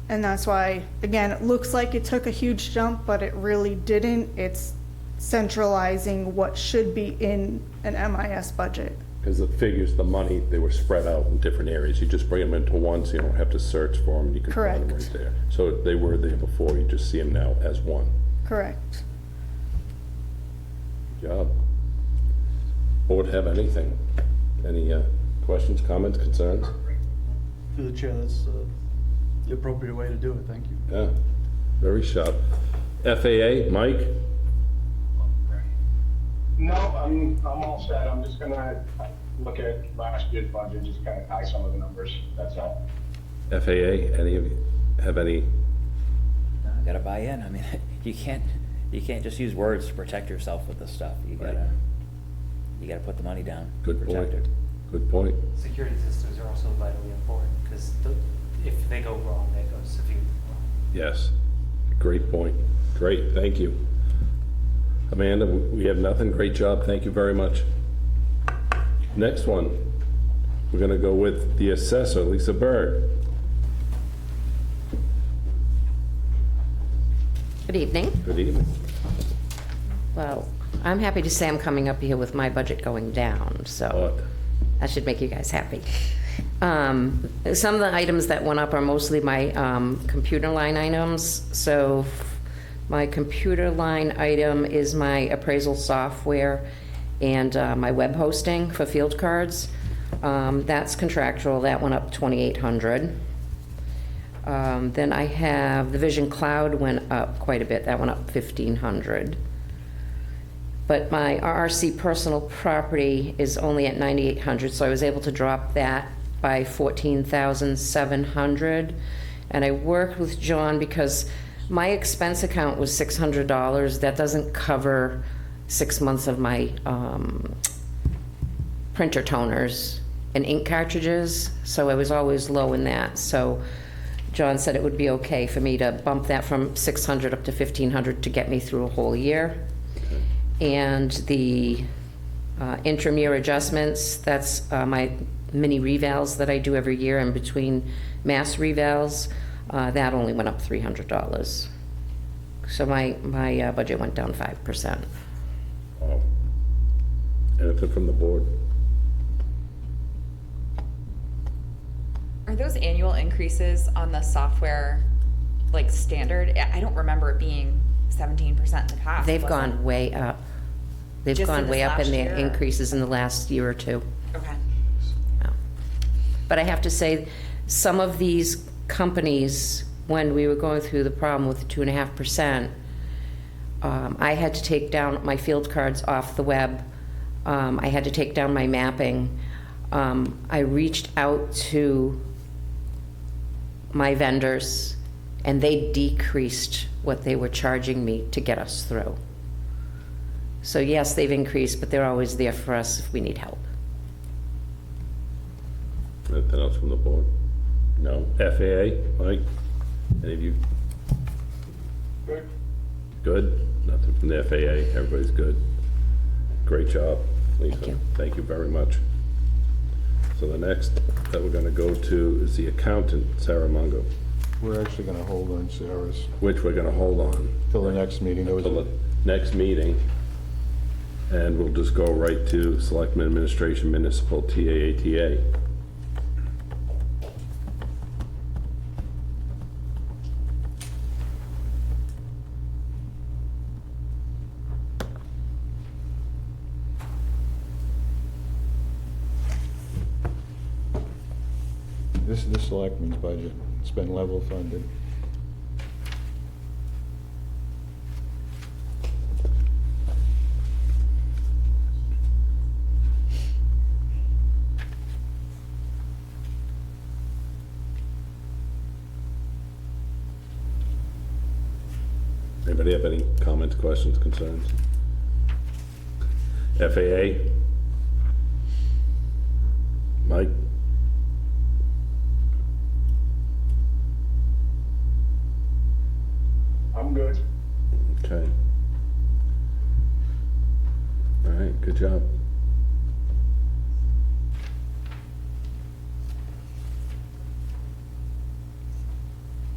and that's why, again, it looks like it took a huge jump, but it really didn't. It's centralizing what should be in an MIS budget. Because the figures, the money, they were spread out in different areas. You just bring them into one, so you don't have to search for them. You can find them right there. So they were there before, you just see them now as one. Correct. Good job. Board have anything? Any questions, comments, concerns? Through the chair, that's the appropriate way to do it. Thank you. Yeah, very sharp. FAA, Mike? No, I'm all set. I'm just gonna look at last year's budget, just kind of tie some of the numbers, that's all. FAA, any of you have any? No, gotta buy in. I mean, you can't just use words to protect yourself with this stuff. You gotta put the money down. Good protect point. it. Good point. Security systems are also vitally important, because if they go wrong, they go severely wrong. Yes, great point. Great, thank you. Amanda, we have nothing. Great job. Thank you very much. Next one, we're gonna go with the assessor, Lisa Berg. Good evening. Good evening. Well, I'm happy to say I'm coming up here with my budget going down, so that should make you guys happy. Some of the items that went up are mostly my computer line items. So my computer line item is my appraisal software and my web hosting for field cards. That's contractual. That went up $2,800. Then I have the Vision Cloud went up quite a bit. That went up $1,500. But my RRC personal property is only at $9,800, so I was able to drop that by $14,700. And I worked with John because my expense account was $600. That doesn't cover 6 months of my printer toners and ink cartridges, so I was always low in that. So John said it would be okay for me to bump that from $600 up to $1,500 to get me through a whole year. And the intramural adjustments, that's my mini revals that I do every year in between mass revals. That only went up $300. So my budget went down 5%. Wow. Anything from the board? Are those annual increases on the software like standard? I don't remember it being 17% in the past. They've was gone it? way up. They've Just in gone this way up in last their year, or- increases in the last year or two. Okay. But I have to say, some of these companies, when we were going through the problem with the 2.5%, I had to take down my field cards off the web. I had to take down my mapping. I reached out to my vendors, and they decreased what they were charging me to get us through. So yes, they've increased, but they're always there for us if we need help. Anything else from the board? No. FAA, Mike? Any of you? Good. Good? Nothing from the FAA. Everybody's good. Great job, Lisa. Thank you very much. So the next that we're going to go to is the accountant, Sarah Mungo. We're actually going to hold on Sarah's. Which we're going to hold on. Till the next meeting. Till the next meeting. And we'll just go right to Selectmen Administration Municipal TAATA. This is the selectmen's budget. It's been level funded. Anybody have any comments, questions, concerns? FAA? Mike? I'm good. Okay. All right, good job.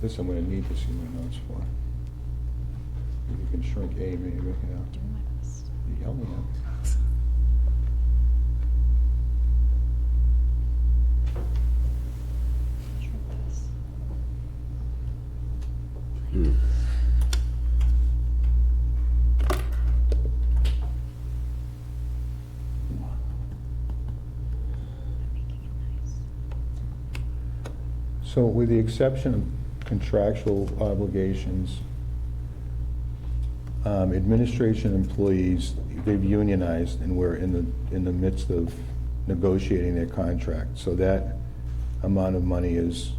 This I'm gonna need to see my notes for. You can shrink A maybe, yeah. You yell me at. So with the exception of contractual obligations, administration employees, they've unionized and we're in the midst of negotiating their contract. So that amount of money is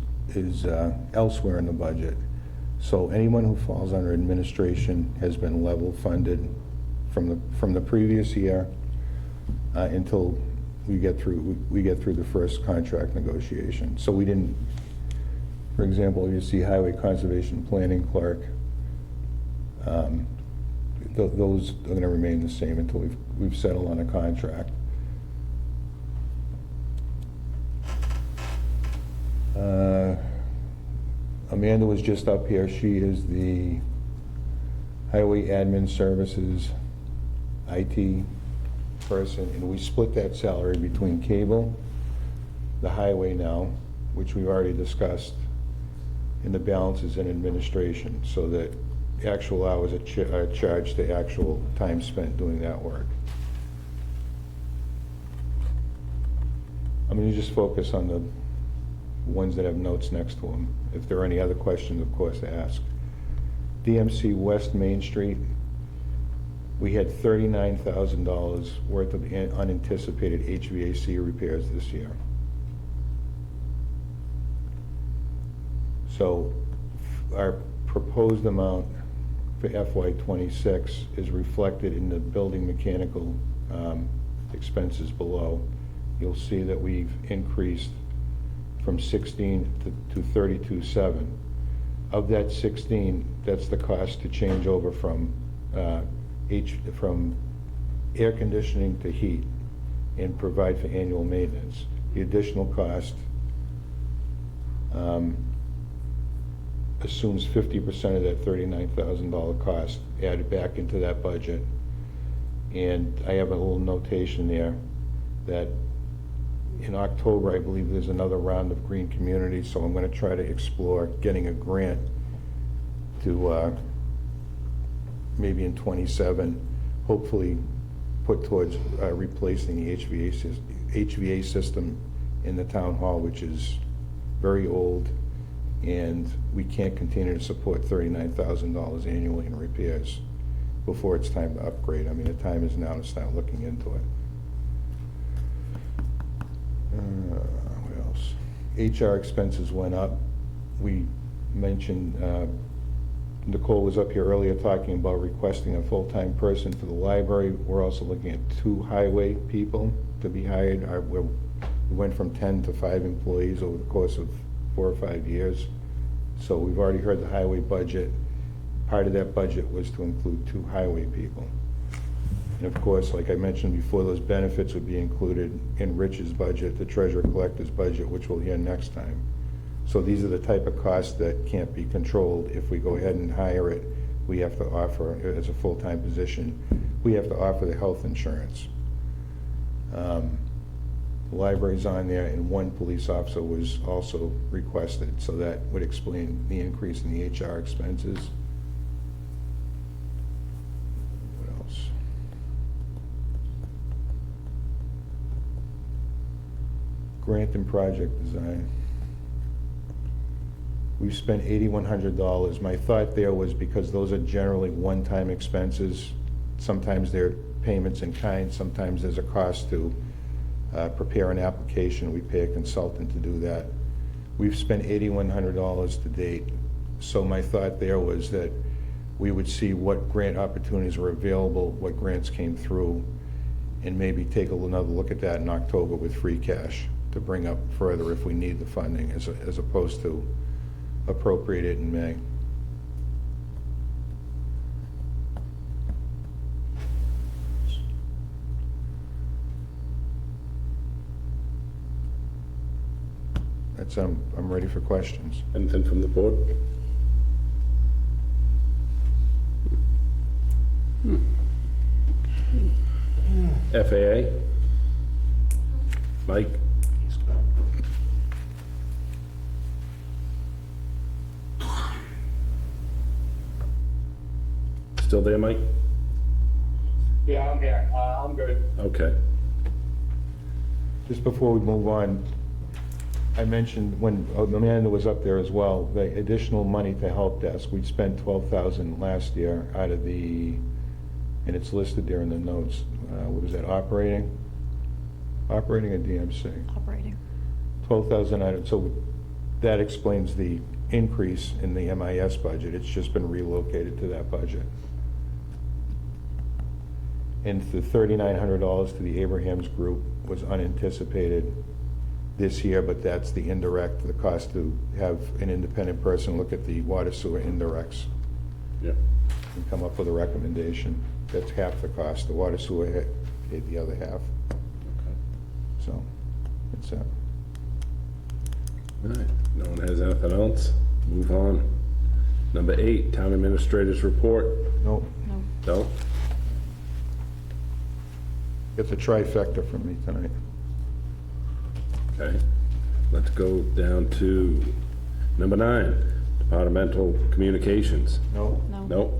elsewhere in the budget. So anyone who falls under administration has been level funded from the previous year until we get through the first contract negotiation. So we didn't, for example, you see highway conservation planning clerk, those are going to remain the same until we've settled on a contract. Amanda was just up here. She is the Highway Admin Services IT person, and we split that salary between cable, the highway now, which we've already discussed, and the balance is in administration, so that actual hours are charged to actual time spent doing that work. I'm going to just focus on the ones that have notes next to them. If there are any other questions, of course, to ask. DMC West Main Street, we had $39,000 worth of unanticipated HVAC repairs this year. So our proposed amount for FY26 is reflected in the building mechanical expenses below. You'll see that we've increased from 16 to 32.7. Of that 16, that's the cost to change over from air conditioning to heat and provide for annual maintenance. The additional cost assumes 50% of that $39,000 cost added back into that budget. And I have a little notation there that in October, I believe there's another round of Green Community, so I'm going to try to explore getting a grant to maybe in '27, hopefully put towards replacing the HVAC system in the town hall, which is very old, and we can't continue to support $39,000 annually in repairs before it's time to upgrade. I mean, the time is now to start looking into it. What else? HR expenses went up. We mentioned, Nicole was up here earlier talking about requesting a full-time person for the library. We're also looking at 2 highway people to be hired. We went from 10 to 5 employees over the course of 4 or 5 years. So we've already heard the highway budget. Part of that budget was to include 2 highway people. And of course, like I mentioned before, those benefits would be included in Rich's budget, the treasurer collector's budget, which we'll hear next time. So these are the type of costs that can't be controlled. If we go ahead and hire it, we have to offer, as a full-time position, we have to offer the health insurance. The library's on there, and 1 police officer was also requested, so that would explain the increase in the HR expenses. Grant and project design. We've spent $8,100. My thought there was because those are generally one-time expenses. Sometimes they're payments in kind, sometimes there's a cost to prepare an application. We pay a consultant to do that. We've spent $8,100 to date. So my thought there was that we would see what grant opportunities were available, what grants came through, and maybe take another look at that in October with free cash to bring up further if we need the funding, as opposed to appropriate it in May. That's, I'm ready for questions. Anything from the board? FAA? Mike? Still there, Mike? Yeah, I'm here. I'm good. Okay. Just before we move on, I mentioned when Amanda was up there as well, the additional money to help desk. We spent $12,000 last year out of the, and it's listed there in the notes. What was that, operating? Operating or DMC? Operating. 12,000 items. So that explains the increase in the MIS budget. It's just been relocated to that budget. And the $3,900 to the Abrahams Group was unanticipated this year, but that's the indirect, the cost to have an independent person look at the water sewer indirects. Yeah. And come up with a recommendation. That's half the cost. The water sewer paid the other half. Okay. So, it's that. All right, no one has anything else? Move on. Number 8, Town Administrator's Report. No, No? it's a trifecta from me tonight. Okay. Let's go down to number 9, Departmental Communications. No, No. No?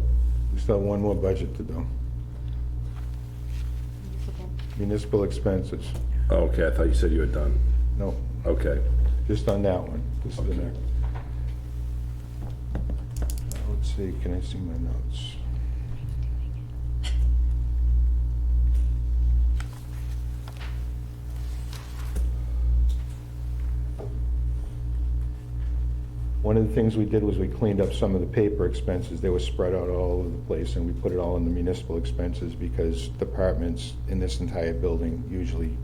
we still have one more budget to do. Municipal expenses. Okay, I thought you said you were done. No, Okay. just on that one. This is the Okay. next. Let's see, can I see my notes? One of the things we did was we cleaned up some of the paper expenses. They were spread out all over the place, and we put it all in the municipal expenses because departments in this entire building usually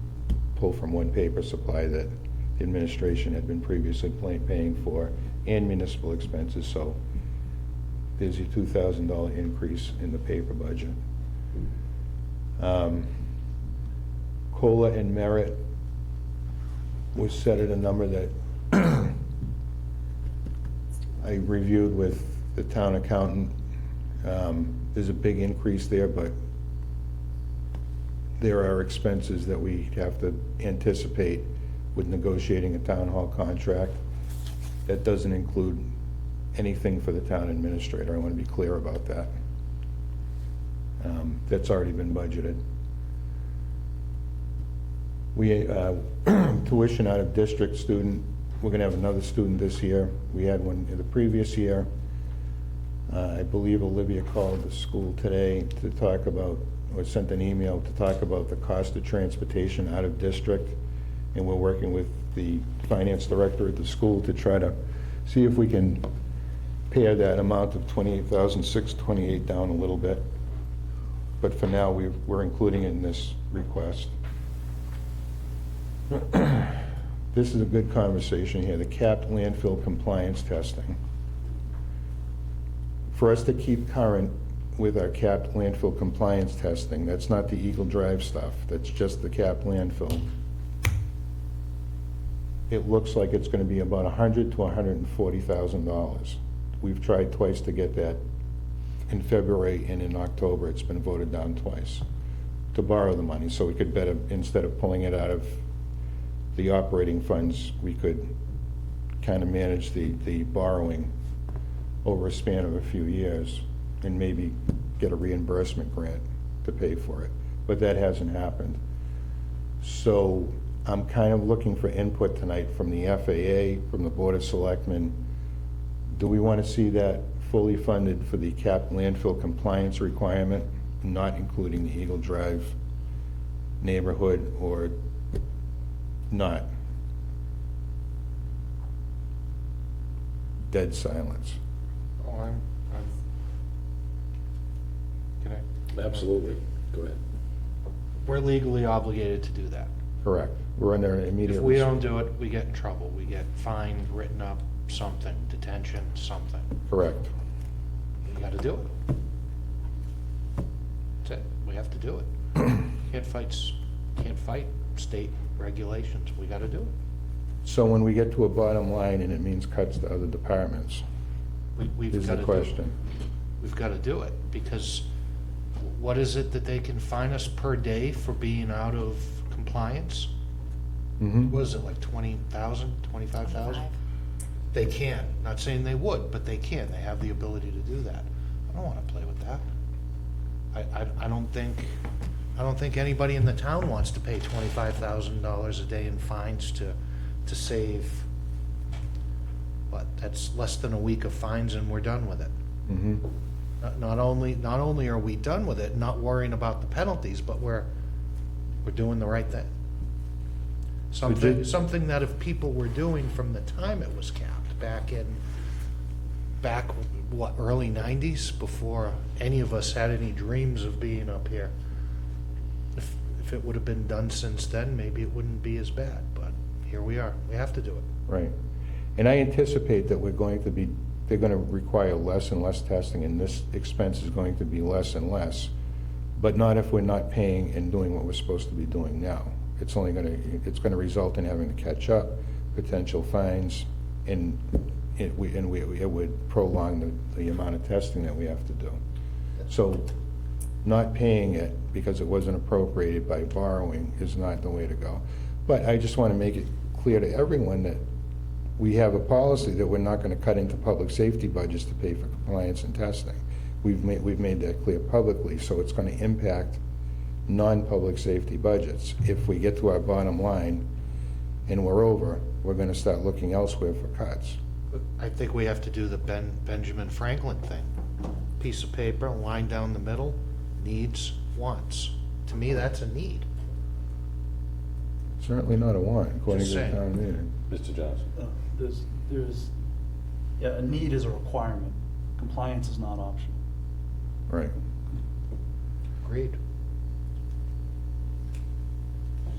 pull from one paper supply that the administration had been previously paying for, and municipal expenses, so there's your $2,000 increase in the paper budget. COLA and merit was set at a number that I reviewed with the town accountant. There's a big increase there, but there are expenses that we have to anticipate with negotiating a town hall contract. That doesn't include anything for the town administrator. I want to be clear about that. That's already been budgeted. We, tuition out of district student, we're going to have another student this year. We had one in the previous year. I believe Olivia called the school today to talk about, or sent an email to talk about the cost of transportation out of district. And we're working with the finance director at the school to try to see if we can pare that amount of $28,628 down a little bit. But for now, we're including it in this request. This is a good conversation here, the capped landfill compliance testing. For us to keep current with our capped landfill compliance testing, that's not the Eagle Drive stuff, that's just the capped landfill. It looks like it's gonna be about $100,000 to $140,000. We've tried twice to get that in February and in October. It's been voted down twice to borrow the money, so we could better, instead of pulling it out of the operating funds, we could kind of manage the borrowing over a span of a few years and maybe get a reimbursement grant to pay for it. But that hasn't happened. So I'm kind of looking for input tonight from the FAA, from the Board of Selectmen, Do we want to see that fully funded for the cap landfill compliance requirement, not including the Eagle Drive neighborhood, or not? Dead silence. Oh, can I? Absolutely. Go ahead. We're legally obligated to do that. Correct. We're under immediate. If we don't do it, we get in trouble. We get fined, written up, something, detention, something. Correct. We gotta do it. That's it. We have to do it. Can't fight state regulations. We gotta do it. So when we get to a bottom line and it means cuts to other departments, We've is the gotta do it. question. We've gotta do it, because what is it that they can fine us per day for being out of compliance? Mhm. What is it, like 20,000, 25,000? They can, not saying they would, but they can, they have the ability to do that. I don't wanna play with that. I don't think anybody in the town wants to pay $25,000 a day in fines to save, what, that's less than a week of fines and we're done with it. Mhm. Not only are we done with it, not worrying about the penalties, but we're doing the right thing. Something that if people were doing from the time it was capped, back what, early 90s, before any of us had any dreams of being up here. If it would have been done since then, maybe it wouldn't be as bad, but here we are. We have to do it. Right. And I anticipate that they're going to require less and less testing, and this expense is going to be less and less, but not if we're not paying and doing what we're supposed to be doing now. It's going to result in having to catch up, potential fines, and it would prolong the amount of testing that we have to do. So not paying it because it wasn't appropriated by borrowing is not the way to go. But I just want to make it clear to everyone that we have a policy that we're not going to cut into public safety budgets to pay for compliance and testing. We've made that clear publicly, so it's going to impact non-public safety budgets. If we get to our bottom line and we're over, we're going to start looking elsewhere for cuts. I think we have to do the Benjamin Franklin thing. Piece of paper, line down the middle, needs, wants. To me, that's a need. Certainly not a want, according Just to the saying. town meeting. Mr. Johnson. Yeah, a need is a requirement. Compliance is not optional. Right. Agreed.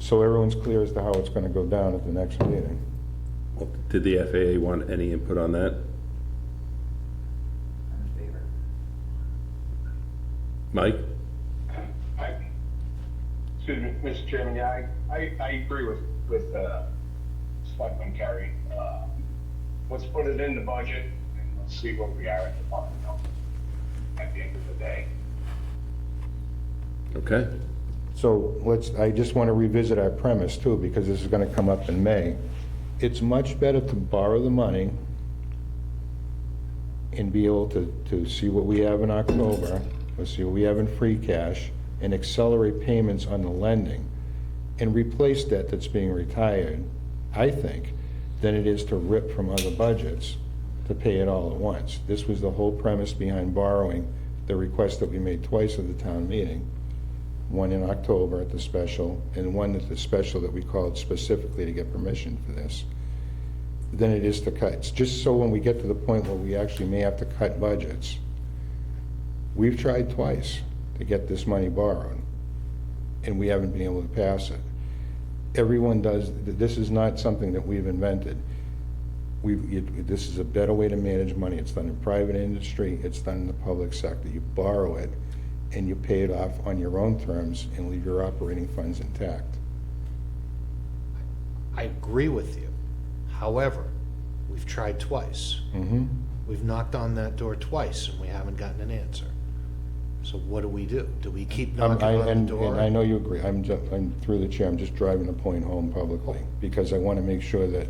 So everyone's clear as to how it's going to go down at the next meeting. Well, did the FAA want any input on that? Mike? Excuse me, Mr. Chairman, yeah, I agree with Selectman Carey. Let's put it in the budget and let's see where we are at the bottom at the end of the day. Okay. So I just want to revisit our premise too, because this is going to come up in May. It's much better to borrow the money and be able to see what we have in October, or see what we have in free cash, and accelerate payments on the lending and replace debt that's being retired, I think, than it is to rip from other budgets to pay it all at once. This was the whole premise behind borrowing, the request that we made twice at the town meeting, one in October at the special, and one at the special that we called specifically to get permission for this, than it is to cut. It's just so when we get to the point where we actually may have to cut budgets. We've tried twice to get this money borrowed, and we haven't been able to pass it. Everyone does. This is not something that we've invented. This is a better way to manage money. It's done in private industry. It's done in the public sector. You borrow it, and you pay it off on your own terms and leave your operating funds intact. I agree with you. However, we've tried twice. Mm-hmm. We've knocked on that door twice and we haven't gotten an answer. So what do we do? Do we keep knocking on the door? And I know you agree. I'm through the chair. I'm just driving the point home publicly because I want to make sure that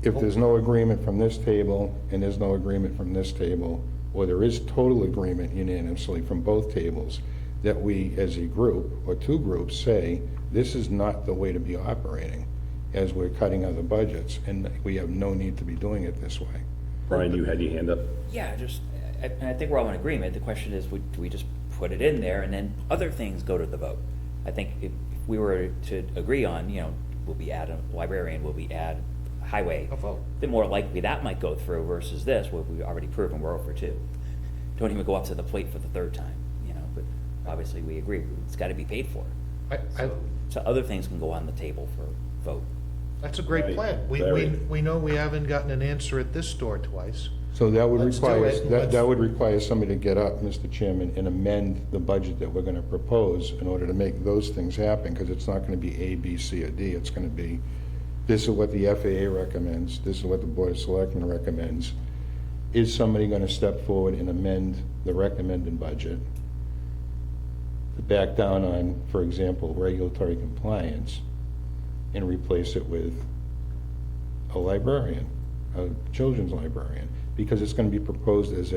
if there's no agreement from this table and there's no agreement from this table, or there is total agreement unanimously from both tables, that we as a group or two groups say, this is not the way to be operating as we're cutting other budgets, and we have no need to be doing it this way. Brian, you had your hand up? Yeah, just, and I think we're all in agreement. The question is, do we just put it in there and then other things go to the vote? I think if we were to agree on, will we add a librarian, will we add highway? A vote. The more likely that might go through versus this, where we've already proven we're over 2. Don't even go up to the plate for the 3rd time, but obviously we agree, it's gotta be paid for. So other things can go on the table for vote. That's a great Right. plan. We know we haven't gotten an answer at this store twice. So that would Let's do require, it. that would require somebody to get up, Mr. Chairman, and amend the budget that we're gonna propose in order to make those things happen, because it's not gonna be A, B, C, or D. It's gonna be, this is what the FAA recommends, this is what the Board of Selectmen recommends. Is somebody gonna step forward and amend the recommended budget to back down on, for example, regulatory compliance, and replace it with a librarian, a children's librarian, because it's gonna be proposed as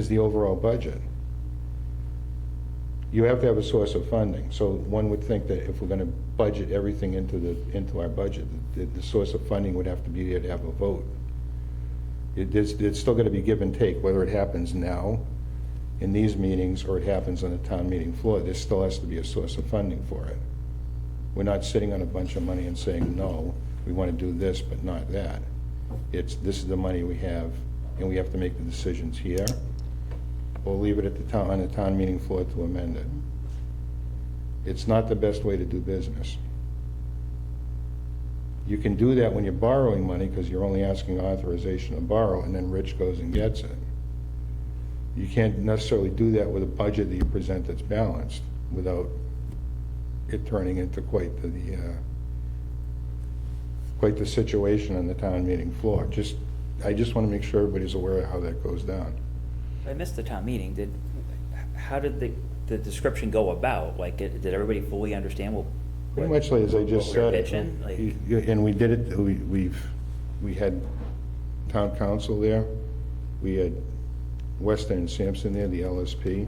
the overall budget. You have to have a source of funding, so one would think that if we're gonna budget everything into our budget, the source of funding would have to be there to have a vote. It's still gonna be give and take, whether it happens now in these meetings or it happens on the town meeting floor, there still has to be a source of funding for it. We're not sitting on a bunch of money and saying, no, we want to do this, but not that. This is the money we have, and we have to make the decisions here, or leave it at on the town meeting floor to amend it. It's not the best way to do business. You can do that when you're borrowing money, because you're only asking authorization to borrow, and then Rich goes and gets it. You can't necessarily do that with a budget that you present that's balanced, without it turning into quite the situation on the town meeting floor. I just want to make sure everybody's aware of how that goes down. I missed the town meeting. How did the description go about? Like, did everybody fully understand what? Pretty much like as I just what we were said. pitching? And we did it, we had town council there, we had Weston and Sampson there, the LSP,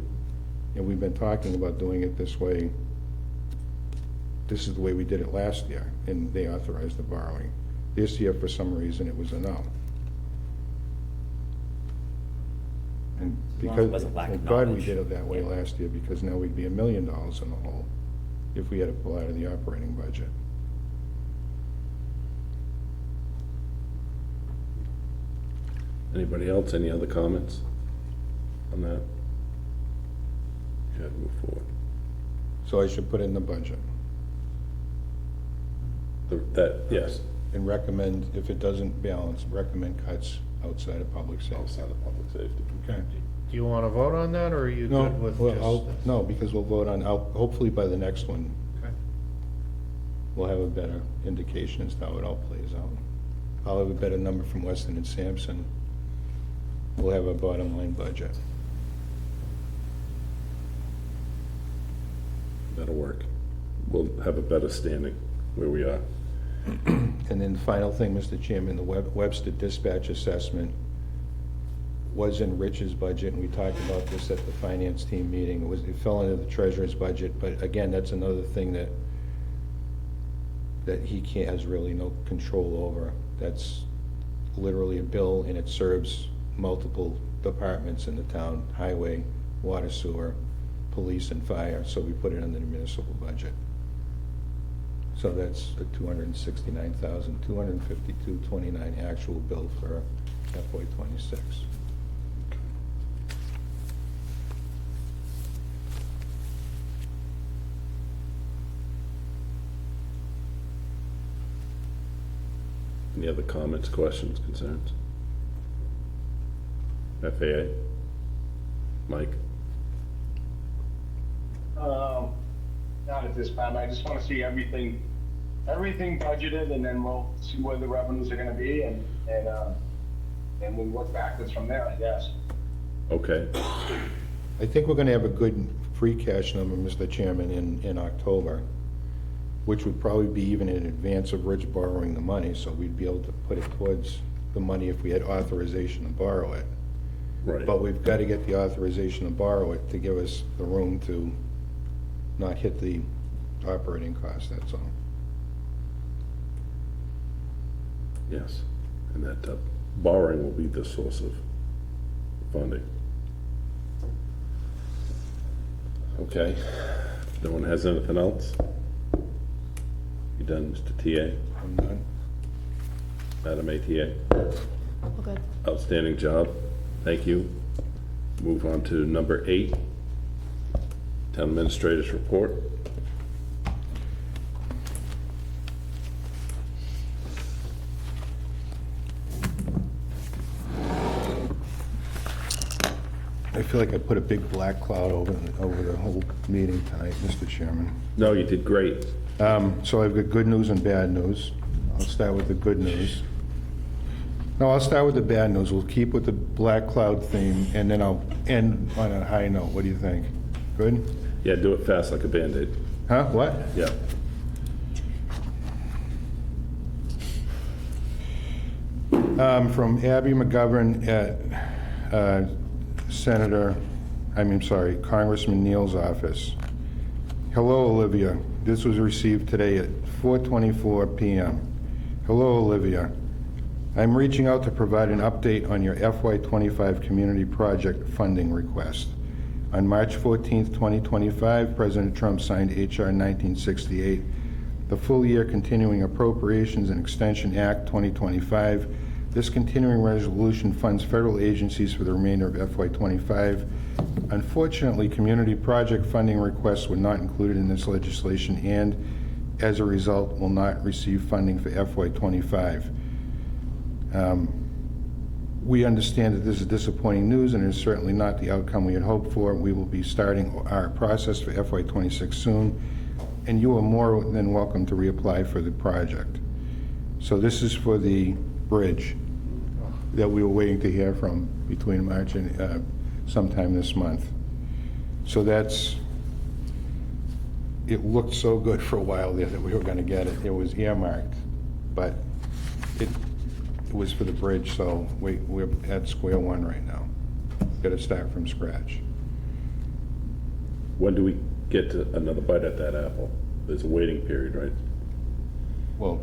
and we've been talking about doing it this way. This is the way we did it last year, and they authorized the borrowing. This year, for some reason, it was a no. And As long as it because, wasn't lack of thank God we knowledge. did it that way last year, because now we'd be $1 million in the hole if we had to pull out of the operating budget. Anybody else, any other comments on that? Yeah, move forward. So I should put it in the budget Yes. and recommend, if it doesn't balance, recommend cuts outside of public safety. Outside of public safety. Okay. Do you want to vote on that, or are you No, good with well, just this? no, because we'll vote on, hopefully by the next one, Okay. we'll have a better indication as to how it all plays out. I'll have a better number from Weston and Sampson. We'll have a bottom line budget. That'll work. We'll have a better standing where we are. And then the final thing, Mr. Chairman, the Webster dispatch assessment was in Rich's budget, and we talked about this at the finance team meeting. It fell into the treasurer's budget, but again, that's another thing that he has really no control over. That's literally a bill, and it serves multiple departments in the town: highway, water, sewer, police, and fire. So we put it in the municipal budget. So that's a $269,252.29 actual bill for FY '26. Any other comments, questions, concerns? FAA? Mike? Not at this time. I just want to see everything budgeted, and then we'll see where the revenues are going to be, and we'll work backwards from there, I guess. Okay. I think we're gonna have a good free cash number, Mr. Chairman, in October, which would probably be even in advance of Rich borrowing the money, so we'd be able to put it towards the money if we had authorization to borrow it. Right. But we've got to get the authorization to borrow it to give us the room to not hit the operating cost, that's all. Yes. And that borrowing will be the source of funding. Okay, if no one has anything else? You done, Mr. TA? I'm done. Madam ATA? All good. Outstanding job, thank you. Move on to number 8, Town Administrator's Report. I feel like I put a big black cloud over the whole meeting tonight, Mr. Chairman. No, you did great. So I've got good news and bad news. I'll start with the good news. No, I'll start with the bad news. We'll keep with the black cloud theme, and then I'll end on a high note. What do you think? Good? Yeah, do it fast like a Band-Aid. Huh? What? Yeah. From Abby McGovern at Congressman Neal's office. Hello, Olivia. This was received today at 4:24 p.m. Hello, Olivia. I'm reaching out to provide an update on your FY25 community project funding request. On March 14, 2025, President Trump signed H.R. 1968, the Full Year Continuing Appropriations and Extension Act 2025. This continuing resolution funds federal agencies for the remainder of FY25. Unfortunately, community project funding requests were not included in this legislation and, as a result, will not receive funding for FY25. We understand that this is disappointing news and it is certainly not the outcome we had hoped for. We will be starting our process for FY26 soon, and you are more than welcome to reapply for the project. So this is for the bridge that we were waiting to hear from between March and sometime this month. So it looked so good for a while there that we were going to get it. It was earmarked, but it was for the bridge, so we're at square one right now. Got to start from scratch. When do we get to another bite at that apple? There's a waiting period, right? Well,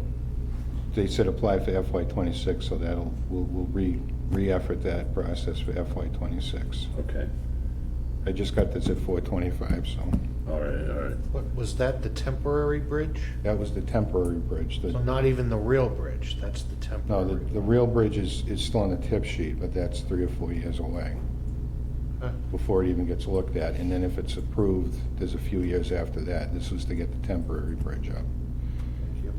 they said apply for FY26, so we'll re-effort that process for FY26. Okay. I just got this at 4:25, so. All right. What, was that the temporary bridge? That was the temporary bridge. So not even the real bridge, that's the No, temporary? the real bridge is still on the tip sheet, but that's 3 or 4 years away Huh. before it even gets looked at. And then if it's approved, there's a few years after that. This was to get the temporary bridge up. Thank you.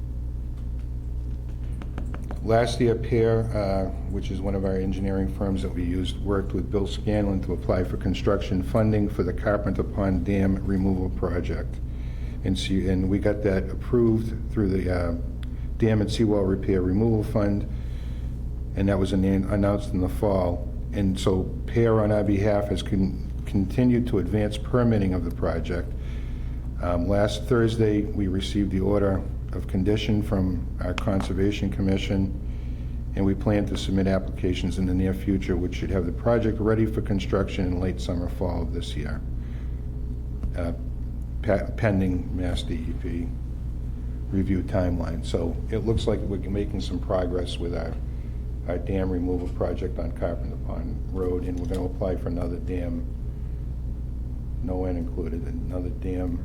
Last year, Pear, which is one of our engineering firms that we used, worked with Bill Scanlon to apply for construction funding for the Carpenter Pond Dam removal project. And we got that approved through the Dam and Seawall Repair Removal Fund, and that was announced in the fall. And so Pear, on our behalf, has continued to advance permitting of the project. Last Thursday, we received the order of condition from our Conservation Commission, and we plan to submit applications in the near future, which should have the project ready for construction in late summer, fall of this year, pending Mass DEP review timeline. So it looks like we're making some progress with our dam removal project on Carpenter Pond Road, and we're going to apply for another dam, no end included, another dam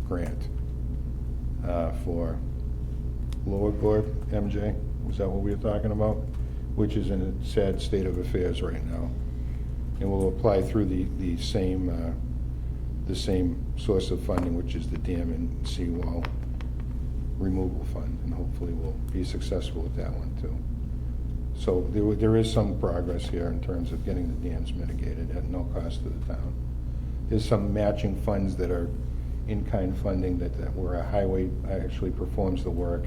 grant for Lower Gore, MJ, was that what we were talking about? Which is in a sad state of affairs right now. And we'll apply through the same source of funding, which is the Dam and Seawall Removal Fund, and hopefully we'll be successful with that one too. So there is some progress here in terms of getting the dams mitigated at no cost to the town. There's some matching funds that are in-kind funding that where a highway actually performs the work,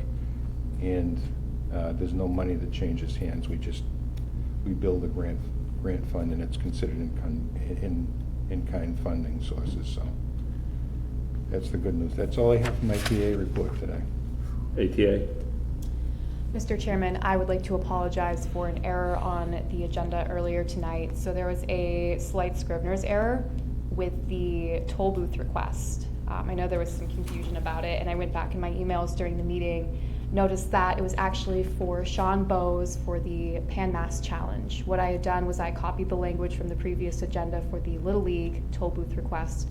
and there's no money that changes hands. We build a grant fund, and it's considered in-kind funding sources. So that's the good news. That's all I have for my TA report today. ATA? Mr. Chairman, I would like to apologize for an error on the agenda earlier tonight. So there was a slight Scrivener's error with the toll booth request. I know there was some confusion about it, and I went back in my emails during the meeting noticed that it was actually for Sean Bowes for the Pan Mass Challenge. What I had done was I copied the language from the previous agenda for the Little League toll booth request.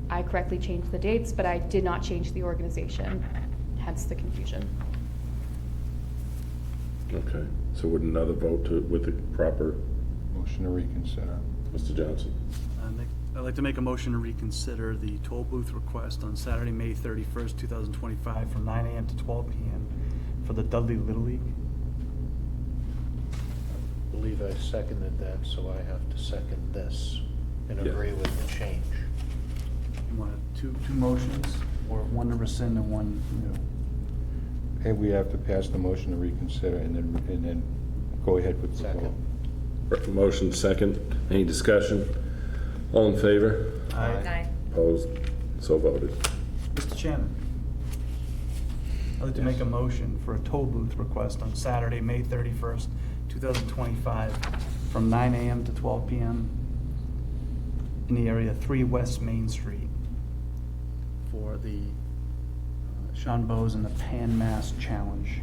I correctly changed the dates, but I did not change the organization, hence the confusion. Okay, so would another vote with the proper, Motion to reconsider. Mr. Johnson? I'd like to make a motion to reconsider the toll booth request on Saturday, May 31st, 2025, from 9 a.m. to 12 p.m. for the Dudley Little League. I believe I seconded that, so I have to second this and Yeah. agree with the change. You want two motions, or one to rescind and one new? Okay, we have to pass the motion to reconsider and then go ahead with the vote. Motion second. Any discussion? All in favor? Aye. Opposed? So voted. Mr. Chairman, I'd like to make a motion for a toll booth request on Saturday, May 31st, 2025, from 9 a.m. to 12 p.m. in the area 3 West Main Street for the Sean Bowes and the Pan Mass Challenge.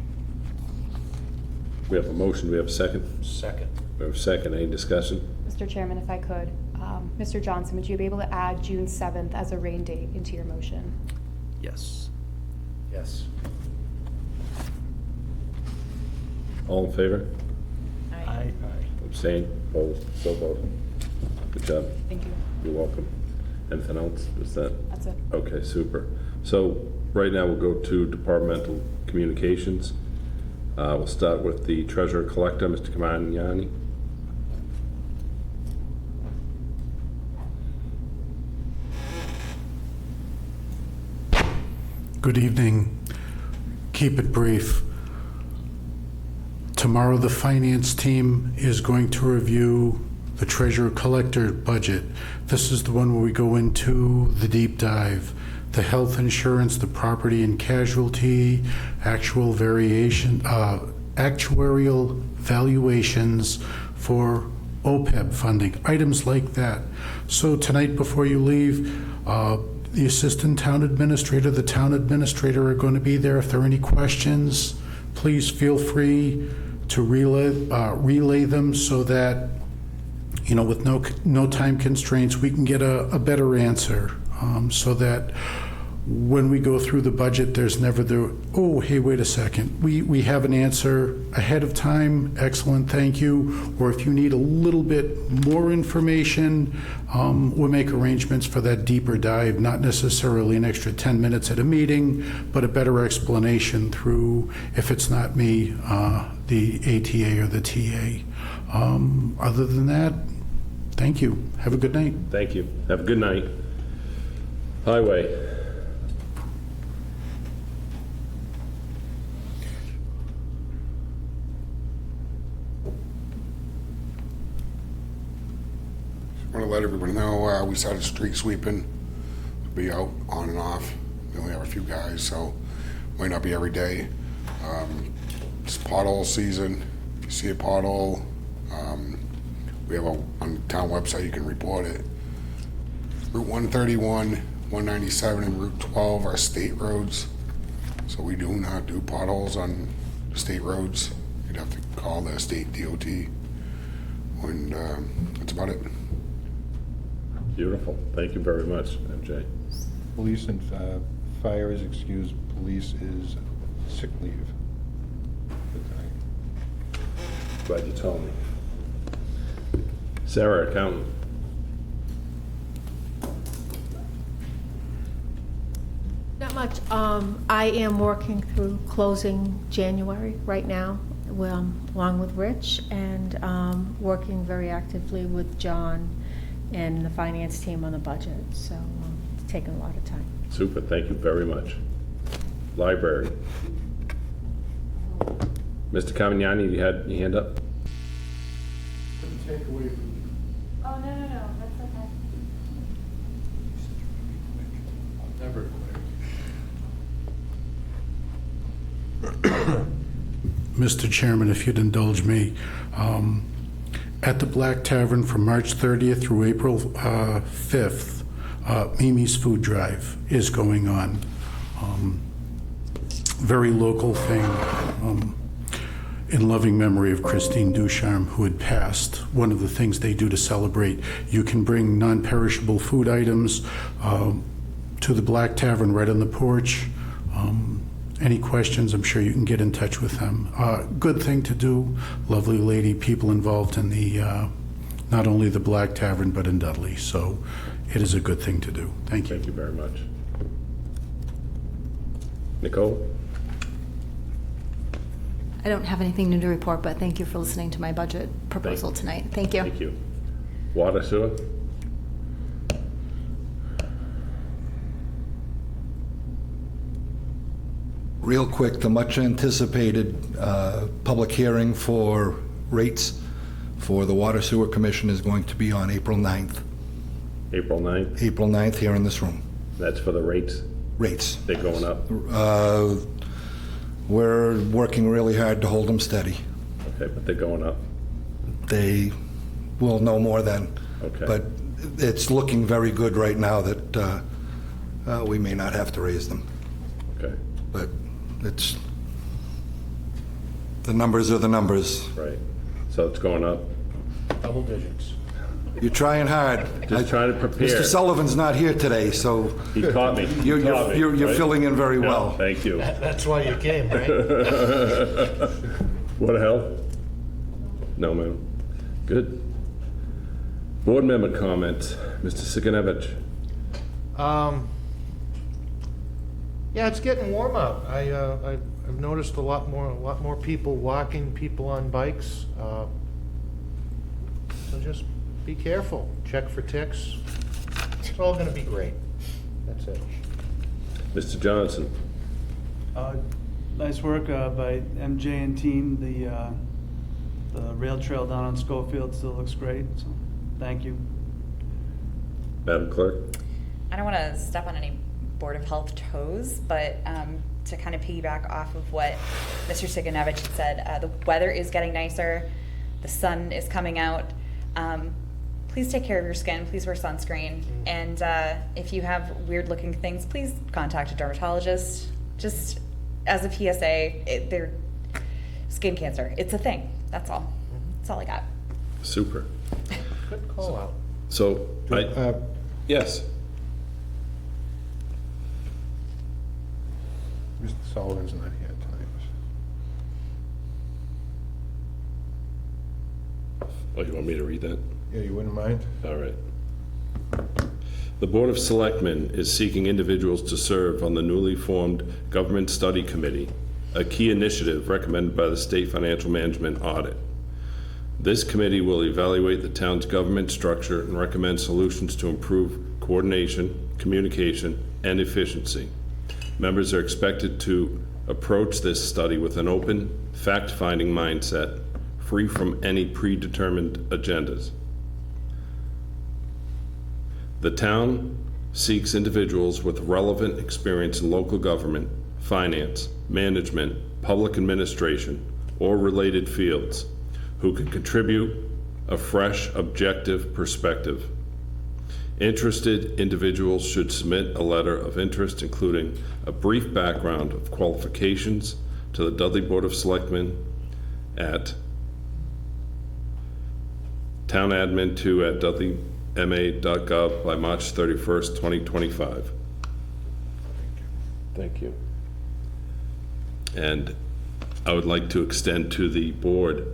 We have a motion. We have a second. Second. We have a second. Any discussion? Mr. Chairman, if I could, Mr. Johnson, would you be able to add June 7th as a rain date into your motion? Yes. Yes. All in favor? Aye. Abstain? Opposed? So voted. Good job. Thank you. You're welcome. Anything else? Is that? That's it. Okay, super. So right now we'll go to departmental communications. We'll start with the treasurer collector, Mr. Kamagnani. Good evening. Keep it brief. Tomorrow, the finance team is going to review the treasurer collector budget. This is the one where we go into the deep dive, the health insurance, the property and casualty, actuarial valuations for OPEB funding, items like that. So tonight, before you leave, the assistant town administrator, the town administrator are going to be there. If there are any questions, please feel free to relay them so that, you know, with no time constraints, we can get a better answer, so that when we go through the budget, there's never oh, hey, wait a second. We have an answer ahead of time. Excellent, thank you. Or if you need a little bit more information, we'll make arrangements for that deeper dive, not necessarily an extra 10 minutes at a meeting, but a better explanation through, if it's not me, the ATA or the TA. Other than that, thank you. Have a good night. Thank you. Have a good night. Highway. Want to let everybody know we started street sweeping. We'll be out on and off. We only have a few guys, so might not be every day. It's pothole season. If you see a pothole, we have on the town website, you can report it. Route 131, 197, and Route 12 are state roads, so we do not do potholes on the state roads. You'd have to call the state DOT, and that's about it. Beautiful. Thank you very much, MJ. Police and fire is excused. Police is sick leave. Glad you told me. Sarah, accountant. Not much. I am working through closing January right now, along with Rich, and working very actively with John and the finance team on the budget. So it's taken a lot of time. Super. Thank you very much. Library. Mr. Kamagnani, you had your hand up? Couldn't take away from you. Oh, no, that's okay. Never quit. Mr. Chairman, if you'd indulge me, at the Black Tavern from March 30th through April 5th, Mimi's Food Drive is going on. very local thing, in loving memory of Christine Ducharme, who had passed. One of the things they do to celebrate, you can bring non-perishable food items to the Black Tavern right on the porch. Any questions, I'm sure you can get in touch with them. Good thing to do. Lovely lady, people involved in the, not only the Black Tavern, but in Dudley. So it is a good thing to do. Thank you. Thank you very much. Nicole? I don't have anything new to report, but thank you for listening to my budget proposal tonight. Thank you. Thank you. Water sewer? Real quick, the much-anticipated public hearing for rates for the Water Sewer Commission is going to be on April 9th. April 9th? April 9th here in this room. That's for the rates? Rates. They're going up? We're working really hard to hold them steady. Okay, but they're going up? They will know more then. Okay. But it's looking very good right now that we may not have to raise them. Okay. But it's, the numbers are the numbers. Right. So it's going up? Double digits. You're trying hard. Just trying to prepare. Mr. Sullivan's not here today, so. He caught me. You're Right? filling in very Yeah, well. Thank you. That's why you came, right? What the hell? No, ma'am. Good. Board member comments. Mr. Sikanevich. Yeah, it's getting warm out. I've noticed a lot more people walking, people on bikes. So just be careful. Check for ticks. It's all going to be great. That's it. Mr. Johnson. Nice work by MJ and team. The rail trail down on Schofield still looks great, so thank you. Madam Clerk. I don't want to step on any Board of Health toes, but to kind of piggyback off of what Mr. Sikanevich had said, the weather is getting nicer, the sun is coming out. Please take care of your skin, please wear sunscreen, and if you have weird looking things, please contact a dermatologist. Just as a PSA, they're skin cancer, it's a thing, that's all. That's all I got. Super. Good call out. So, yes. Mr. Sullivan's not here tonight. Oh, you want me to read that? Yeah, you wouldn't mind? All right. The Board of Selectmen is seeking individuals to serve on the newly formed Government Study Committee, a key initiative recommended by the State Financial Management Audit. This committee will evaluate the town's government structure and recommend solutions to improve coordination, communication, and efficiency. Members are expected to approach this study with an open, fact-finding mindset, free from any predetermined agendas. The town seeks individuals with relevant experience in local government, finance, management, public administration, or related fields, who can contribute a fresh, objective perspective. Interested individuals should submit a letter of interest, including a brief background of qualifications, to the Dudley Board of Selectmen at townadmin2@dudleyma.gov by March 31st, 2025. Thank you. And I would like to extend to the board,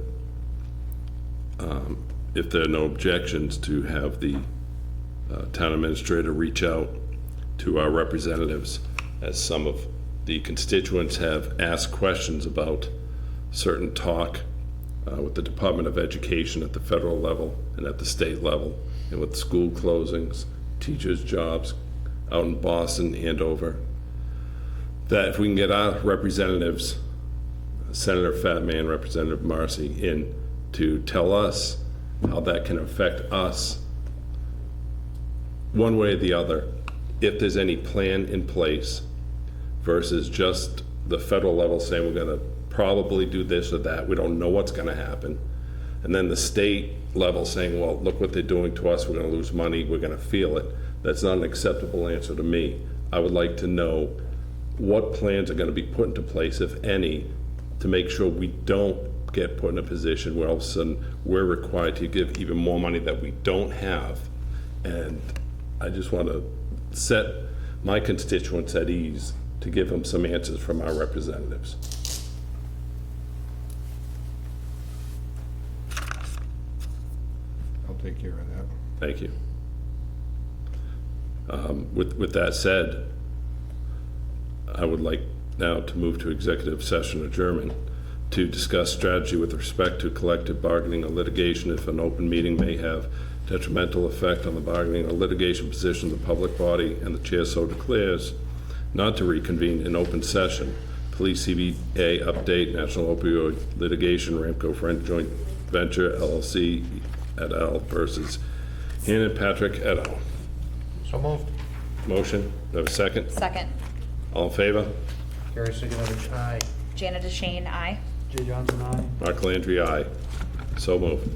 if there are no objections, to have the town administrator reach out to our representatives, as some of the constituents have asked questions about certain talk with the Department of Education at the federal level and at the state level, and with school closings, teachers' jobs out in Boston, Andover, that if we can get our representatives, Senator Fatman, Representative Marcy, in to tell us how that can affect us one way or the other, if there's any plan in place, versus just the federal level saying we're going to probably do this or that, we don't know what's going to happen, and then the state level saying, well, look what they're doing to us, we're going to lose money, we're going to feel it. That's not an acceptable answer to me. I would like to know what plans are gonna be put into place, if any, to make sure we don't get put in a position where all of a sudden we're required to give even more money that we don't have. And I just want to set my constituents at ease to give them some answers from our representatives. I'll take care of that. Thank you. With that said, I would like now to move to executive session adjournment to discuss strategy with respect to collective bargaining or litigation if an open meeting may have detrimental effect on the bargaining or litigation position of the public body and the chair so declares, not to reconvene in open session. Police CBA update, National Opioid Litigation, Ramco Friend Joint Venture LLC et al. Versus Hannon Patrick et al. So moved. Motion, do I have a second? Second. All in favor? Gary Siganovich, aye. Jana DeShane, aye. Jay Johnson, aye. Mark Landry, aye. So moved.